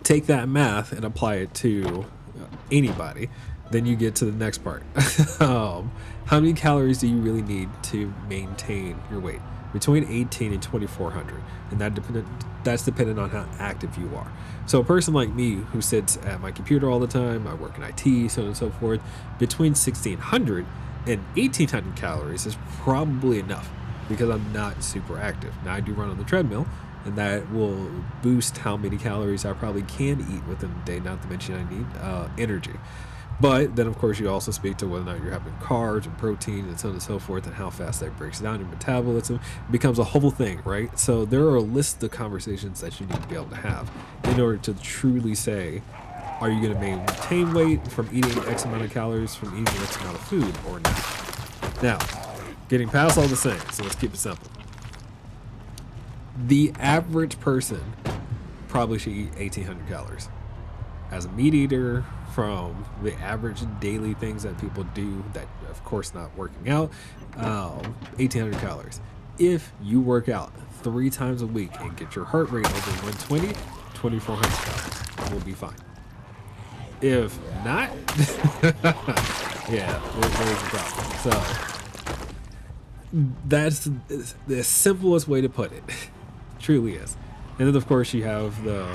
take that math and apply it to anybody. Then you get to the next part. How many calories do you really need to maintain your weight? Between 18 and 2,400, and that's dependent on how active you are. So a person like me who sits at my computer all the time, I work in IT, so on and so forth, between 1,600 and 1,800 calories is probably enough because I'm not super active. Now I do run on the treadmill, and that will boost how many calories I probably can eat within the day, not to mention I need energy. But then, of course, you also speak to whether or not you're having carbs and protein and so on and so forth, and how fast that breaks down your metabolism. It becomes a whole thing, right? So there are a list of conversations that you need to be able to have in order to truly say, are you going to maintain weight from eating X amount of calories from eating X amount of food or not? Now, getting past all the saying, so let's keep it simple. The average person probably should eat 1,800 calories. as a mediator from the average daily things that people do that of course not working out, 1800 calories. If you work out 3 times a week and get your heart rate over 120, 2400 calories will be fine. If not, yeah, there's a problem. So that's the simplest way to put it. Truly is. And then of course you have the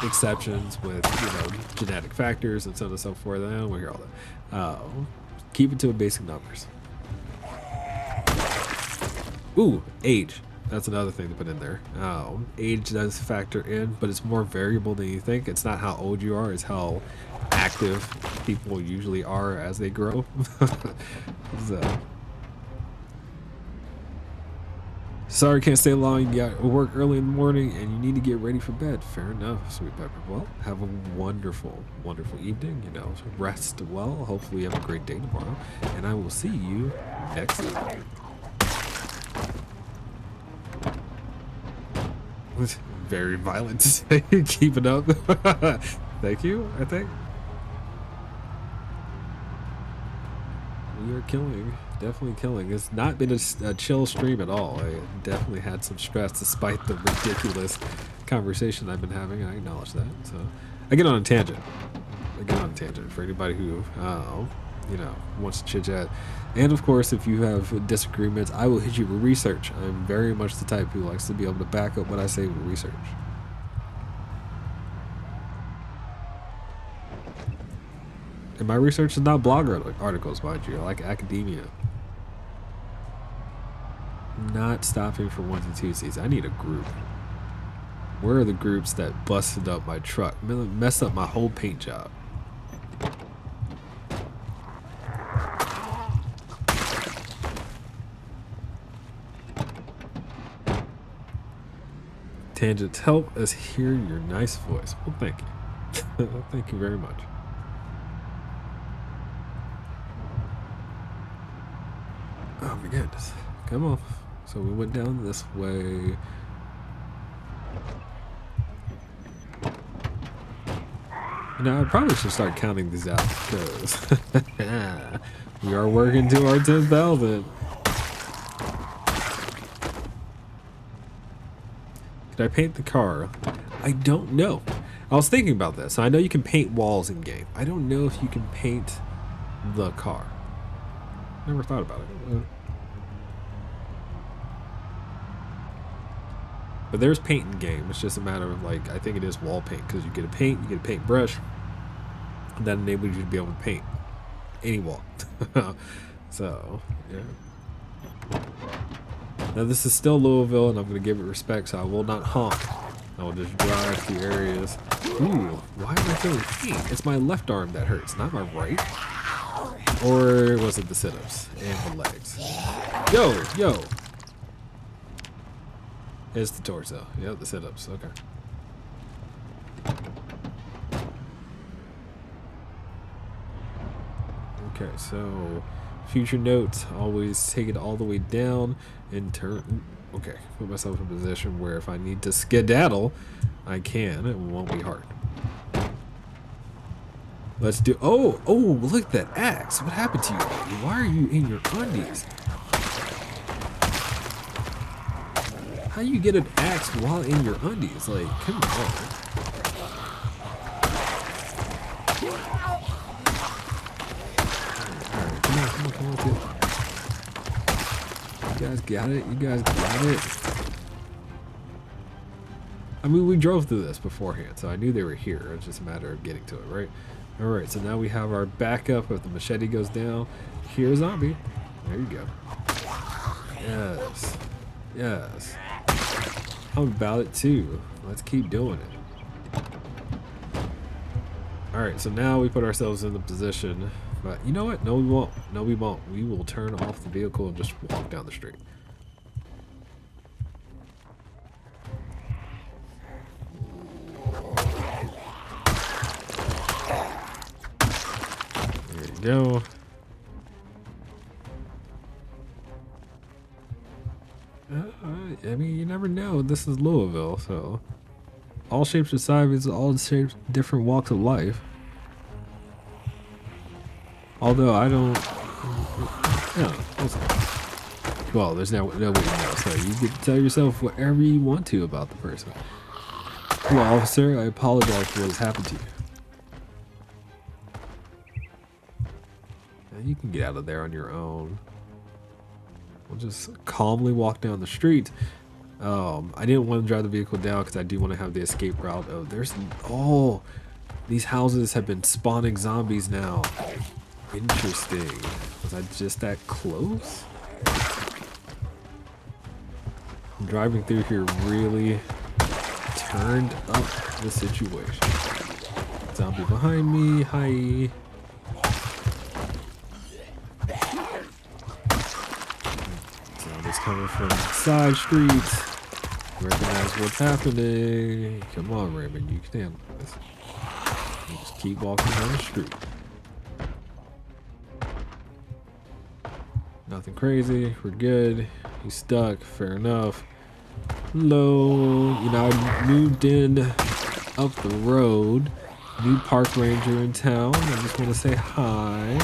exceptions with, you know, genetic factors and so on and so forth. I don't want to hear all that. Keep it to basic numbers. Ooh, age. That's another thing to put in there. Age does factor in, but it's more variable than you think. It's not how old you are, it's how active people usually are as they grow. So. Sorry, can't stay long. You got work early in the morning and you need to get ready for bed. Fair enough, sweet pepper. Well, have a wonderful, wonderful evening. You know, rest well. Hopefully, you have a great day tomorrow. And I will see you next time. Very violent to say. Keep it up. Thank you, I think. We are killing. Definitely killing. It's not been a chill stream at all. I definitely had some stress despite the ridiculous conversation I've been having. I acknowledge that. So I get on a tangent. For anybody who, you know, wants to chit chat. And of course, if you have disagreements, I will hit you with research. I'm very much the type who likes to be able to back up what I say with research. And my research is not blog articles, mind you, like academia. Not stopping for 1s and 2s. I need a group. Where are the groups that busted up my truck, messed up my whole paint job? Tangents help us hear your nice voice. Well, thank you. Thank you very much. Oh my goodness. Come on. So we went down this way. Now I probably should start counting these out because we are working to our 10,000. Did I paint the car? I don't know. I was thinking about this. So I know you can paint walls in game. I don't know if you can paint the car. Never thought about it. But there's paint in game. It's just a matter of, like, I think it is wall paint because you get a paintbrush, and that enables you to be able to paint any wall. So yeah. Now this is still Louisville, and I'm gonna give it respect, so I will not honk. I will just drive through areas. Ooh, why am I feeling pain? It's my left arm that hurts, not my right. Or was it the sit-ups and the legs? Yo. It's the torso. Yep, the sit-ups. Okay. Okay, so future notes, always take it all the way down and turn. Okay, put myself in a position where if I need to skedaddle, I can. It won't be hard. Let's do. Oh, look at that axe. What happened to you? Why are you in your undies? How you get an axe while in your undies? Like, come on. Alright, come on, kid. You guys got it? I mean, we drove through this beforehand, so I knew they were here. It's just a matter of getting to it, right? Alright, so now we have our backup. If the machete goes down, here's a zombie. There you go. Yes. I'm about it too. Let's keep doing it. Alright, so now we put ourselves in the position. But you know what? No, we won't. We will turn off the vehicle and just walk down the street. There you go. I mean, you never know. This is Louisville, so all shapes and sizes, all shapes, different walks of life. Although I don't, well, there's no way to know, so you get to tell yourself whatever you want to about the person. Well, officer, I apologize for what has happened to you. And you can get out of there on your own. We'll just calmly walk down the street. I didn't want to drive the vehicle down because I do want to have the escape route. Oh, these houses have been spawning zombies now. Interesting. Was I just that close? Driving through here really turned up the situation. Zombie behind me. Hi. Zombies coming from side streets. Recognize what's happening. Come on, Raymond. You can handle this. You just keep walking down the street. Nothing crazy. We're good. He's stuck. Fair enough. Hello. You know, I moved in up the road. New park ranger in town. I just want to say hi.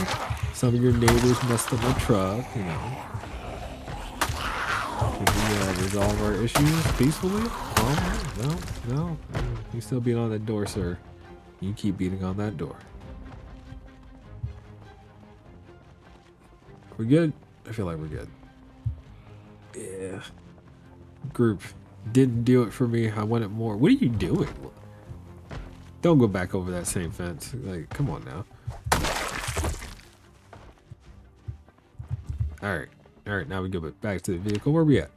Some of your neighbors messed up my truck, you know. Can we resolve our issues peacefully? Oh, no. You still beating on that door, sir. You keep beating on that door. We're good? I feel like we're good. Yeah. Group didn't do it for me. I wanted more. What are you doing? Don't go back over that same fence. Like, come on now. Alright, now we go back to the vehicle. Where we at?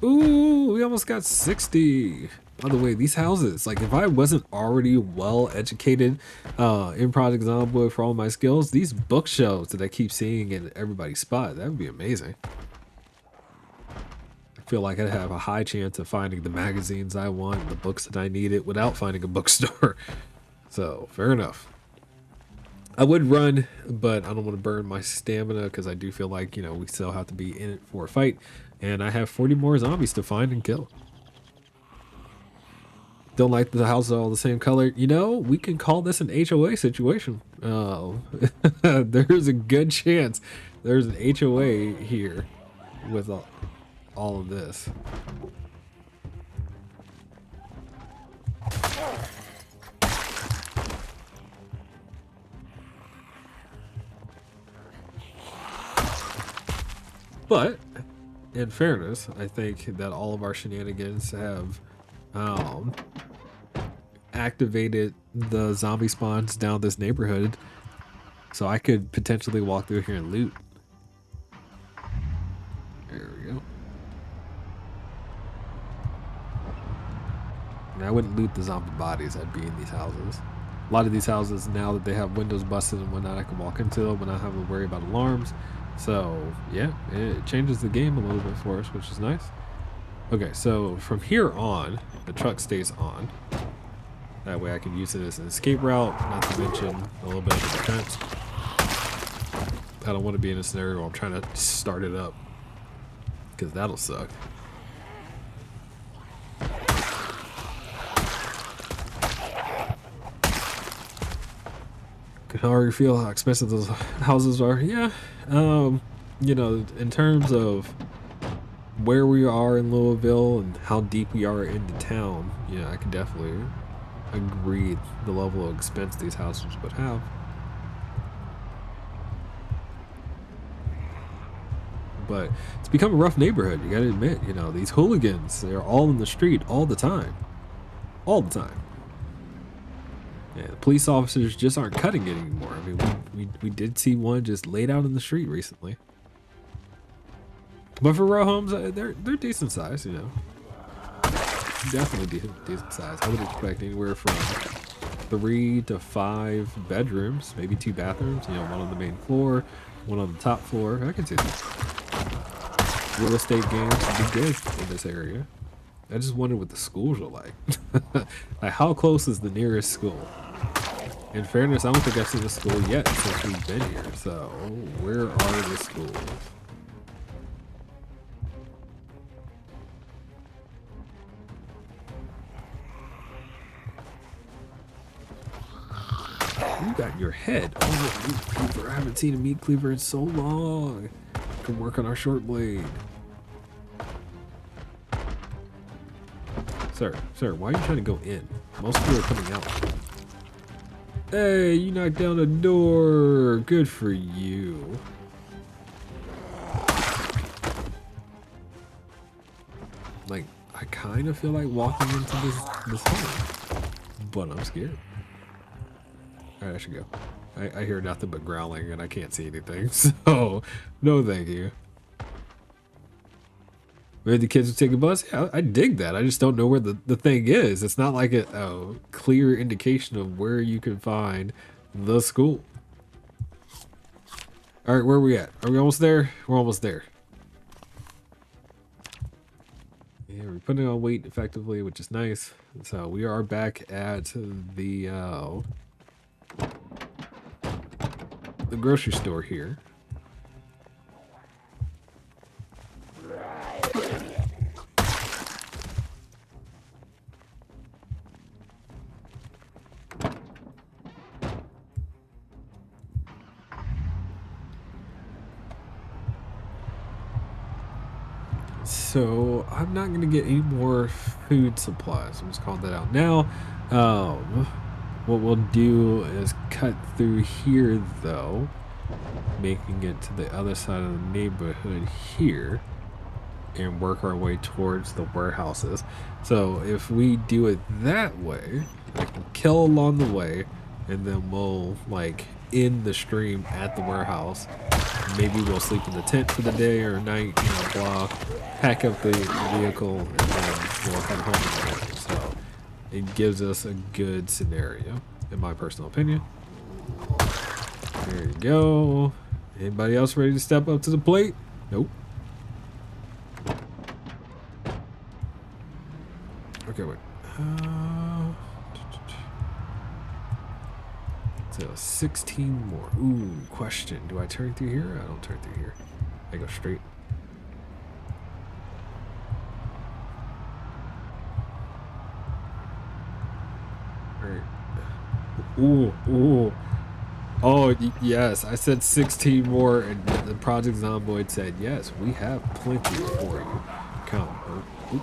Ooh, we almost got 60. By the way, these houses, like if I wasn't already well educated in Project Zomboid for all my skills, these bookshelves that I keep seeing in everybody's spot, that would be amazing. I feel like I'd have a high chance of finding the magazines I want, the books that I needed without finding a bookstore. So, fair enough. I would run, but I don't want to burn my stamina because I do feel like, you know, we still have to be in it for a fight. And I have 40 more zombies to find and kill. Don't like the houses all the same color. You know, we can call this an HOA situation. There's a good chance there's an HOA here with all of this. But in fairness, I think that all of our shenanigans have activated the zombie spawns down this neighborhood, so I could potentially walk through here and loot. There we go. And I wouldn't loot the zombie bodies. I'd be in these houses. A lot of these houses, now that they have windows busted and whatnot, I can walk into them and not have to worry about alarms. So yeah, it changes the game a little bit for us, which is nice. Okay, so from here on, the truck stays on. That way I can use it as an escape route, not to mention a little bit of defense. I don't want to be in a scenario where I'm trying to start it up, because that'll suck. Can already feel how expensive those houses are. Yeah, you know, in terms of where we are in Louisville and how deep we are into town, yeah, I can definitely agree the level of expense these houses would have. But it's become a rough neighborhood, you gotta admit. You know, these hooligans, they're all in the street all the time. All the time. Yeah, the police officers just aren't cutting it anymore. I mean, we did see one just laid out in the street recently. But for row homes, they're decent size, you know. Definitely decent size. I would expect anywhere from 3 to 5 bedrooms, maybe 2 bathrooms. You know, one on the main floor, one on the top floor. I can see that. Real estate games would be good in this area. I just wonder what the schools are like. Like, how close is the nearest school? In fairness, I don't think I've seen a school yet since we've been here. So, where are the schools? you got your head. Oh, meat cleaver. I haven't seen a meat cleaver in so long. Can work on our short blade. Sir, why are you trying to go in? Most of you are coming out. Hey, you knocked down a door. Good for you. Like, I kind of feel like walking into this hole, but I'm scared. All right, I should go. I hear nothing but growling and I can't see anything, so no thank you. Maybe the kids will take a bus. Yeah, I dig that. I just don't know where the thing is. It's not like a clear indication of where you can find the school. All right, where are we at? Are we almost there? We're almost there. Yeah, we're putting on weight effectively, which is nice. So we are back at the grocery store here. So I'm not gonna get any more food supplies. I'm just calling that out now. What we'll do is cut through here though, making it to the other side of the neighborhood here and work our way towards the warehouses. So if we do it that way, I can kill along the way and then we'll like end the stream at the warehouse. Maybe we'll sleep in the tent for the day or night, you know, blah, pack up the vehicle and then we'll head home in the morning. So it gives us a good scenario, in my personal opinion. There you go. Anybody else ready to step up to the plate? Nope. Okay, wait. So 16 more. Ooh, question. Do I turn through here? I don't turn through here. I go straight. Ooh. Oh, yes. I said 16 more, and the Project Zomboid said, yes, we have plenty for you. Come. Ooh.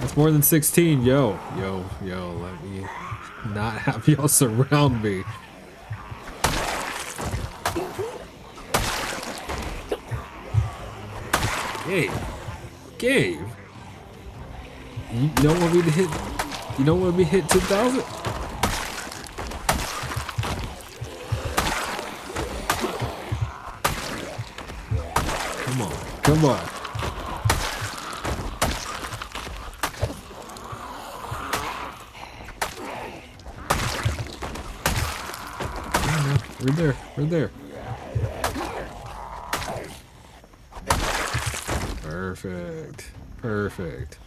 That's more than 16. Yo. Let me not have y'all surround me. Gabe, you don't want me to hit? You don't want me to hit 2,000? Come on. We're there. Perfect.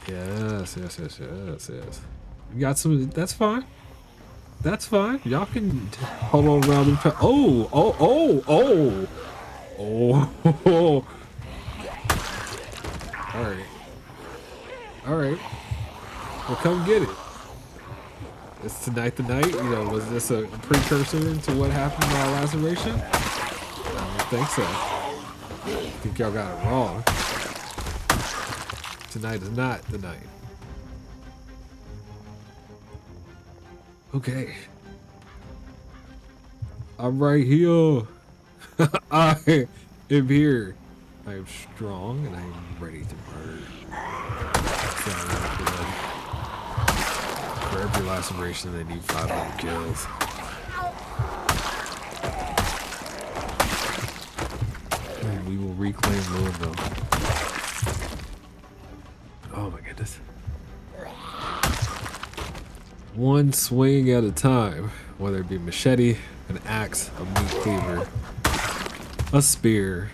Yes. You got some. That's fine. Y'all can hold on around and oh. All right. Well, come get it. Is tonight the night? You know, was this a precursor to what happened in our laceration? I don't think so. I think y'all got it wrong. Tonight is not the night. Okay. I'm right here. I am here. I am strong and I am ready to murder. For every laceration, they need 500 kills. And we will reclaim Louisville. Oh my goodness. One swing at a time, whether it be machete, an axe, a meat cleaver, a spear.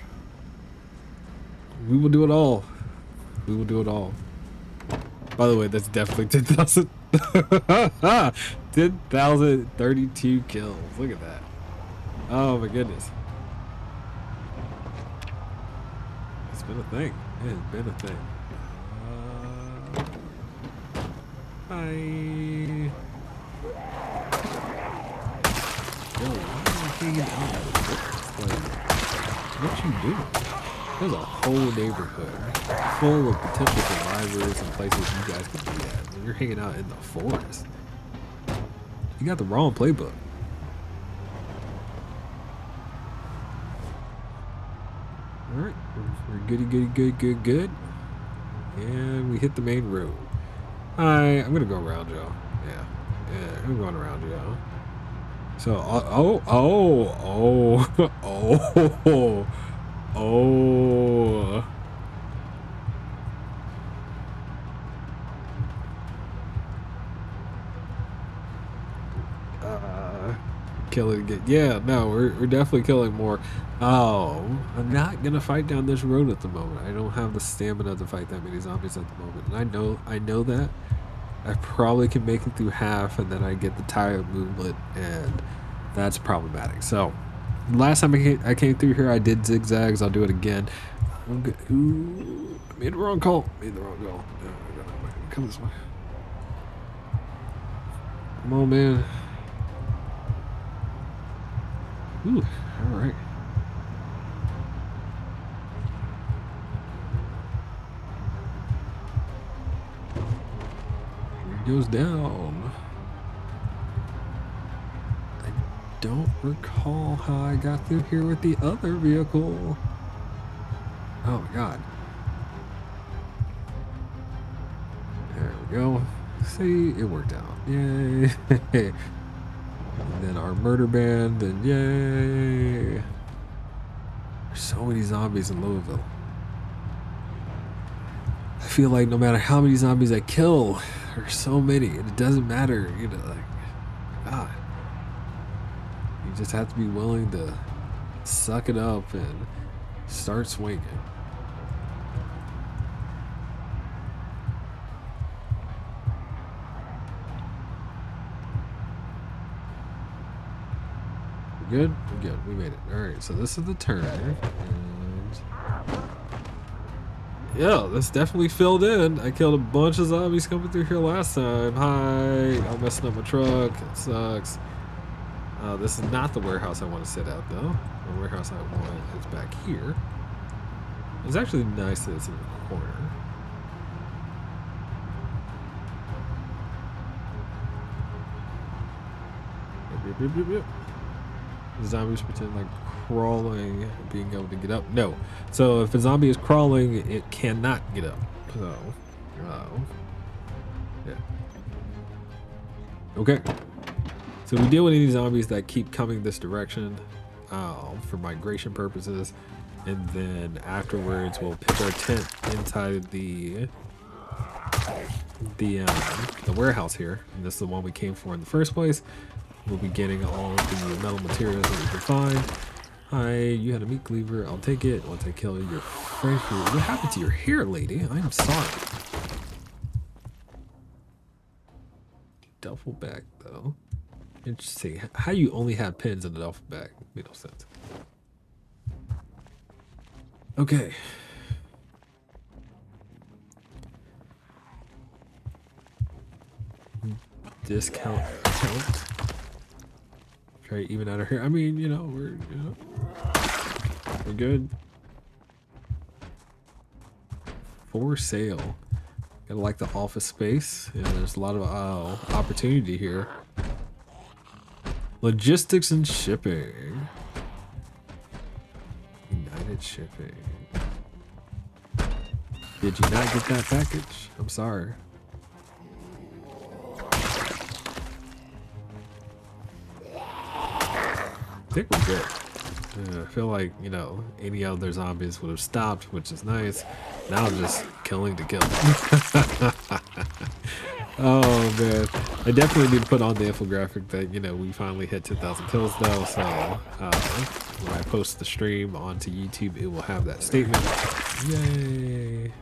We will do it all. By the way, that's definitely 10,000. 10,032 kills. Look at that. Oh my goodness. It's been a thing. It has been a thing. Hi. Yo, why are you hanging out with this? Like, what you doing? There's a whole neighborhood full of potential survivors and places you guys could be at. When you're hanging out in the forest, you got the wrong playbook. All right, we're good. And we hit the main road. I'm gonna go around, Joe. Yeah, I'm going around, Joe. So, oh. Kill it again. Yeah, no, we're definitely killing more. Oh, I'm not gonna fight down this road at the moment. I don't have the stamina to fight that many zombies at the moment, and I know that. I probably can make it through half, and then I get the tire movement, and that's problematic. So, last time I came through here, I did zigzags. I'll do it again. Ooh, I made the wrong call. Come this way. Come on, man. Ooh, all right. Here it goes down. I don't recall how I got through here with the other vehicle. Oh my god. There we go. See, it worked out. Yay. And then our murder band, and yay! There's so many zombies in Louisville. I feel like no matter how many zombies I kill, there's so many, and it doesn't matter, you know, like, God. You just have to be willing to suck it up and start swinging. Good? We're good. We made it. Alright, so this is the turn. And yeah, this definitely filled in. I killed a bunch of zombies coming through here last time. Hi. I'm messing up my truck. It sucks. This is not the warehouse I want to sit at, though. The warehouse I want is back here. It's actually nice that it's in the corner. Yep. Zombies pretend like crawling, being able to get up. No. So if a zombie is crawling, it cannot get up. So, yeah. Okay. So we deal with any zombies that keep coming this direction for migration purposes. And then afterwards, we'll pitch our tent inside the warehouse here. And this is the one we came for in the first place. We'll be getting all of the metal materials that we can find. Hi, you had a meat cleaver. I'll take it. Once I kill your friend, what happened to your hair, lady? I'm sorry. Duffel bag, though. Interesting. How you only have pins in the duffel bag? Made no sense. Okay. Discount account. Try even out of here. I mean, you know, we're good. For sale. Gotta like the office space. Yeah, there's a lot of opportunity here. Logistics and shipping. United Shipping. Did you not get that package? I'm sorry. I think we're good. I feel like, you know, any other zombies would have stopped, which is nice. Now just killing to kill. Oh man, I definitely need to put on the infographic that, you know, we finally hit 10,000 kills though. So when I post the stream onto YouTube, it will have that statement. Yay!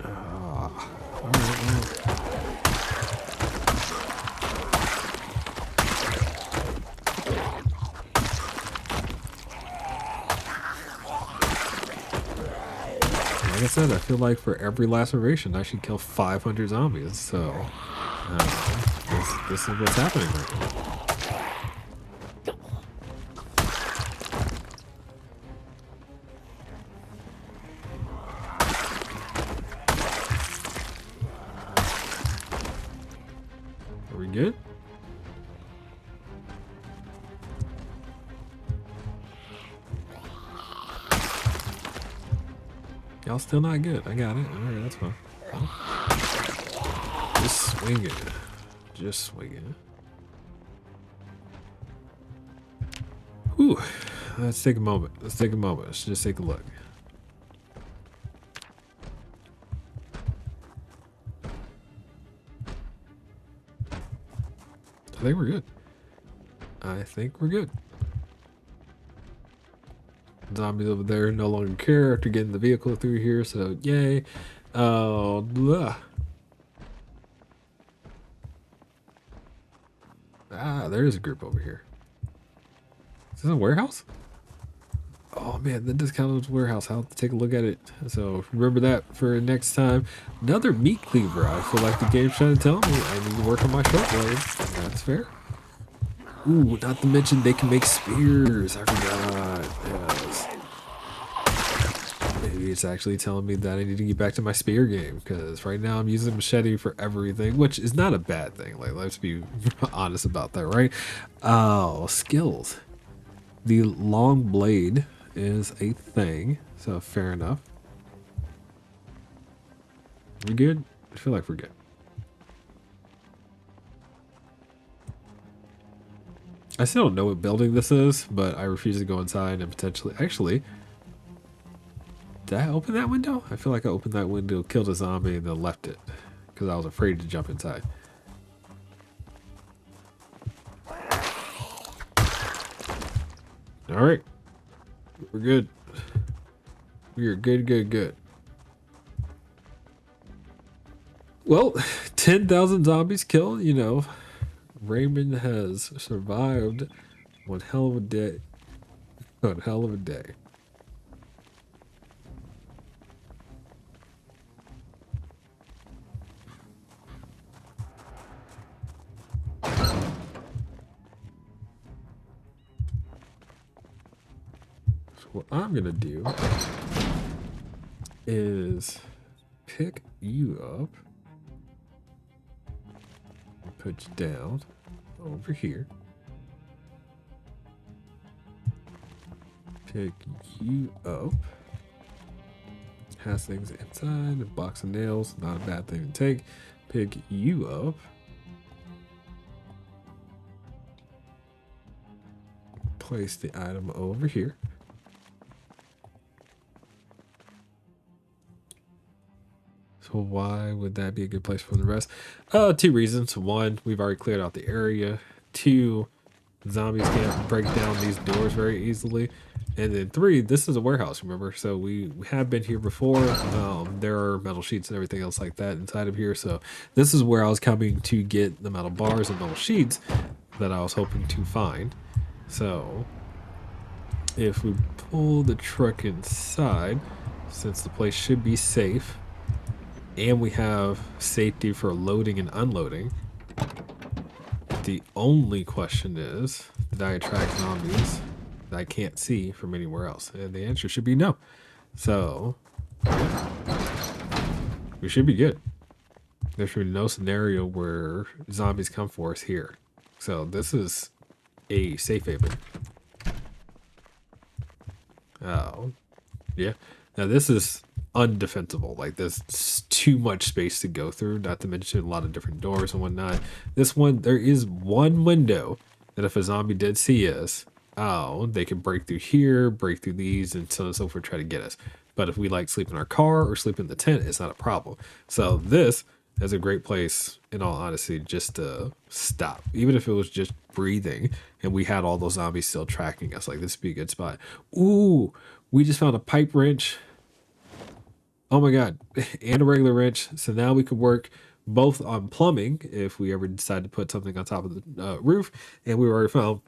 All right, well. I said, I feel like for every laceration, I should kill 500 zombies. So, this is what's happening right now. Are we good? Y'all still not good. I got it. Alright, that's fine. Just swing it. Just swing it. Whew. Let's take a moment. Let's take a moment. Let's just take a look. I think we're good. I think we're good. Zombies over there no longer care after getting the vehicle through here, so yay. Oh, blah. Ah, there is a group over here. Is this a warehouse? Oh man, that does count as a warehouse. I'll have to take a look at it. So remember that for next time. Another meat cleaver. I feel like the game's trying to tell me I need to work on my short blade. That's fair. Ooh, not to mention they can make spears. I forgot. Yes. Maybe it's actually telling me that I need to get back to my spear game, because right now I'm using machete for everything, which is not a bad thing. Like, let's be honest about that, right? Oh, skills. The long blade is a thing, so fair enough. We good? I feel like we're good. I still don't know what building this is, but I refuse to go inside and potentially... Actually, did I open that window? I feel like I opened that window, killed a zombie, and then left it because I was afraid to jump inside. All right, we're good. We are good. Well, 10,000 zombies killed, you know. Raymond has survived one hell of a day. One hell of a day. So what I'm gonna do is pick you up. Put you down over here. Pick you up. Has things inside, a box of nails, not a bad thing to take. Pick you up. Place the item over here. So why would that be a good place for the rest? 2 reasons. 1, we've already cleared out the area. 2, zombies can't break down these doors very easily. And then 3, this is a warehouse, remember? So we have been here before. There are metal sheets and everything else like that inside of here. So this is where I was coming to get the metal bars and metal sheets that I was hoping to find. So if we pull the truck inside, since the place should be safe, and we have safety for loading and unloading, the only question is, did I attract zombies that I can't see from anywhere else? And the answer should be no. So, yeah, we should be good. There should be no scenario where zombies come for us here. So this is a safe haven. Oh, yeah. Now this is undefensible. Like, there's too much space to go through, not to mention a lot of different doors and whatnot. This one, there is one window that if a zombie did see us, they can break through here, break through these, and so on and so forth, try to get us. But if we like sleep in our car or sleep in the tent, it's not a problem. So this is a great place, in all honesty, just to stop. Even if it was just breathing and we had all those zombies still tracking us, like, this would be a good spot. Ooh, we just found a pipe wrench. Oh my god, and a regular wrench. So now we could work both on plumbing if we ever decide to put something on top of the roof. And we already found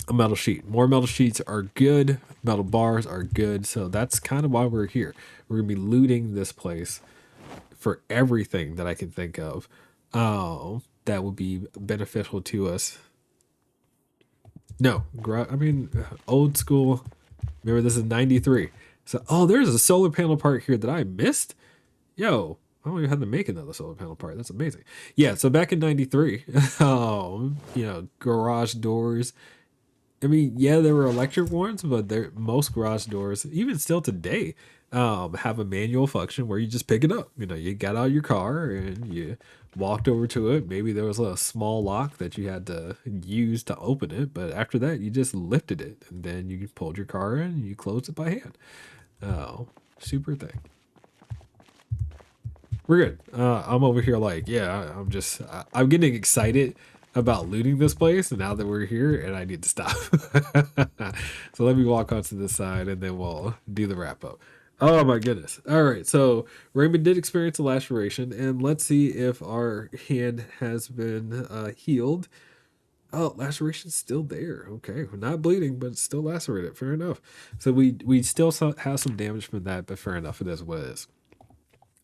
a metal sheet. More metal sheets are good. Metal bars are good. So that's kind of why we're here. We're gonna be looting this place for everything that I can think of. That would be beneficial to us. No, I mean, old school. Remember, this is 93. So, oh, there's a solar panel part here that I missed. Yo, I don't even have to make another solar panel part. That's amazing. Yeah, so back in 93, garage doors. I mean, yeah, there were electric ones, but most garage doors, even still today, have a manual function where you just pick it up. You got out your car and you walked over to it. Maybe there was a small lock that you had to use to open it, but after that, you just lifted it and then you pulled your car in and you closed it by hand. Oh, super thing. We're good. I'm over here like, yeah, I'm getting excited about looting this place now that we're here and I need to stop. So let me walk onto this side and then we'll do the wrap up. Oh my goodness. All right. So Raymond did experience a laceration and let's see if our hand has been healed. Oh, laceration's still there. Okay. We're not bleeding, but it's still lacerated. Fair enough. So we still have some damage from that, but fair enough. It is what it is.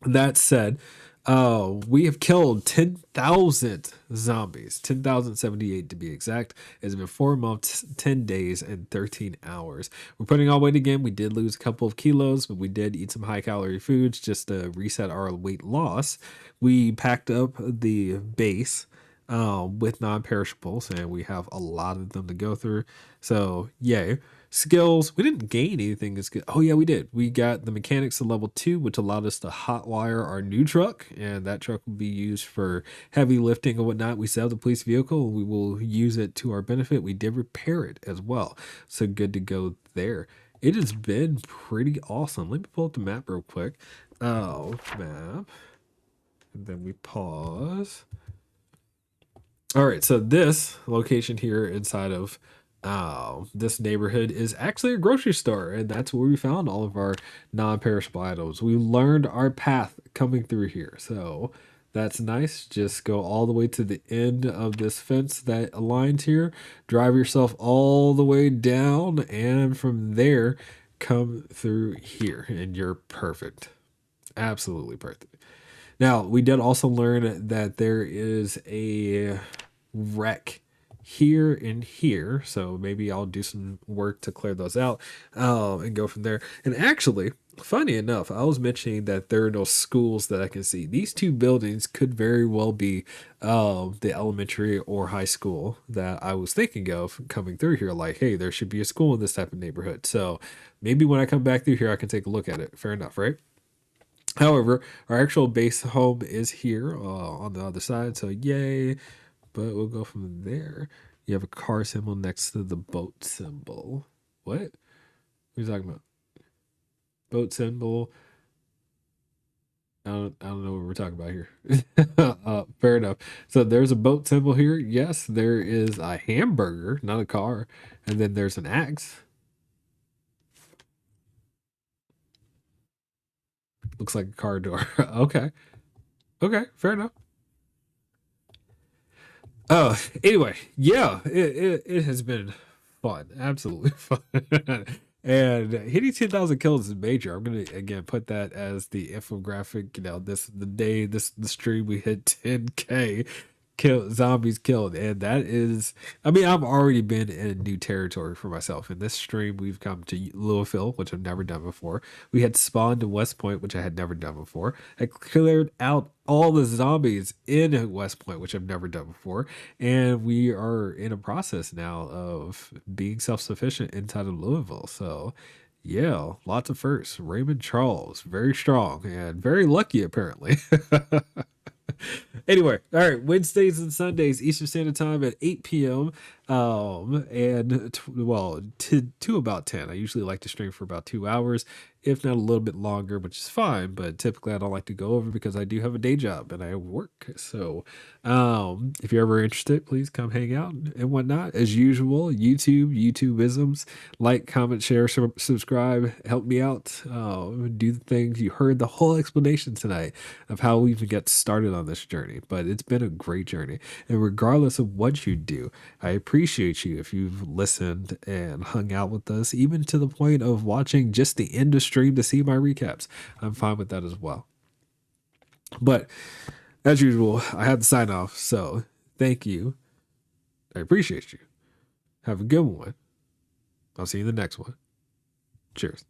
That said, we have killed 10,000 zombies, 10,078 to be exact. It's been 4 months, 10 days, and 13 hours. We're putting on weight again. We did lose a couple of kilos, but we did eat some high calorie foods just to reset our weight loss. We packed up the base with non-perishables, and we have a lot of them to go through. So, yay. Skills, we didn't gain anything as good. Oh yeah, we did. We got the mechanics to level 2, which allowed us to hotwire our new truck, and that truck will be used for heavy lifting and whatnot. We sell the police vehicle, we will use it to our benefit. We did repair it as well, so good to go there. It has been pretty awesome. Let me pull up the map real quick. Oh, map, and then we pause. All right, so this location here inside of this neighborhood is actually a grocery store, and that's where we found all of our non-perishable items. We learned our path coming through here, so that's nice. Just go all the way to the end of this fence that aligns here, drive yourself all the way down, and from there, come through here, and you're perfect. Absolutely perfect. Now, we did also learn that there is a wreck here and here, so maybe I'll do some work to clear those out and go from there. And actually, funny enough, I was mentioning that there are no schools that I can see. These two buildings could very well be the elementary or high school that I was thinking of coming through here. Like, hey, there should be a school in this type of neighborhood, so maybe when I come back through here I can take a look at it. Fair enough, right? However, our actual base home is here on the other side, so yay. But we'll go from there. You have a car symbol next to the boat symbol. What? What are you talking about? Boat symbol. I don't know what we're talking about here. Fair enough. So there's a boat symbol here. Yes, there is a hamburger, not a car. And then there's an axe. Looks like a car door. Okay. Okay, fair enough. Anyway, yeah, it has been fun, absolutely fun. And hitting 10,000 kills is major. I'm gonna again put that as the infographic. The day the stream we hit 10K zombies killed, and that is, I mean, I've already been in new territory for myself. In this stream, we've come to Louisville, which I've never done before. We had spawned in West Point, which I had never done before. I cleared out all the zombies in West Point, which I've never done before, and we are in a process now of being self-sufficient inside of Louisville. So yeah, lots of firsts. Raymond Charles, very strong and very lucky apparently. Anyway, all right, Wednesdays and Sundays Eastern Standard Time at 8 p.m. And to about 10. I usually like to stream for about 2 hours. if not a little bit longer, which is fine. But typically, I don't like to go over because I do have a day job and I work. So, if you're ever interested, please come hang out and whatnot. As usual, YouTubeisms, like, comment, share, subscribe, help me out. Do the things. You heard the whole explanation tonight of how we even get started on this journey, but it's been a great journey. And regardless of what you do, I appreciate you if you've listened and hung out with us, even to the point of watching just the end of stream to see my recaps. I'm fine with that as well. But as usual, I have to sign off. So thank you. I appreciate you. Have a good one. I'll see you in the next one. Cheers.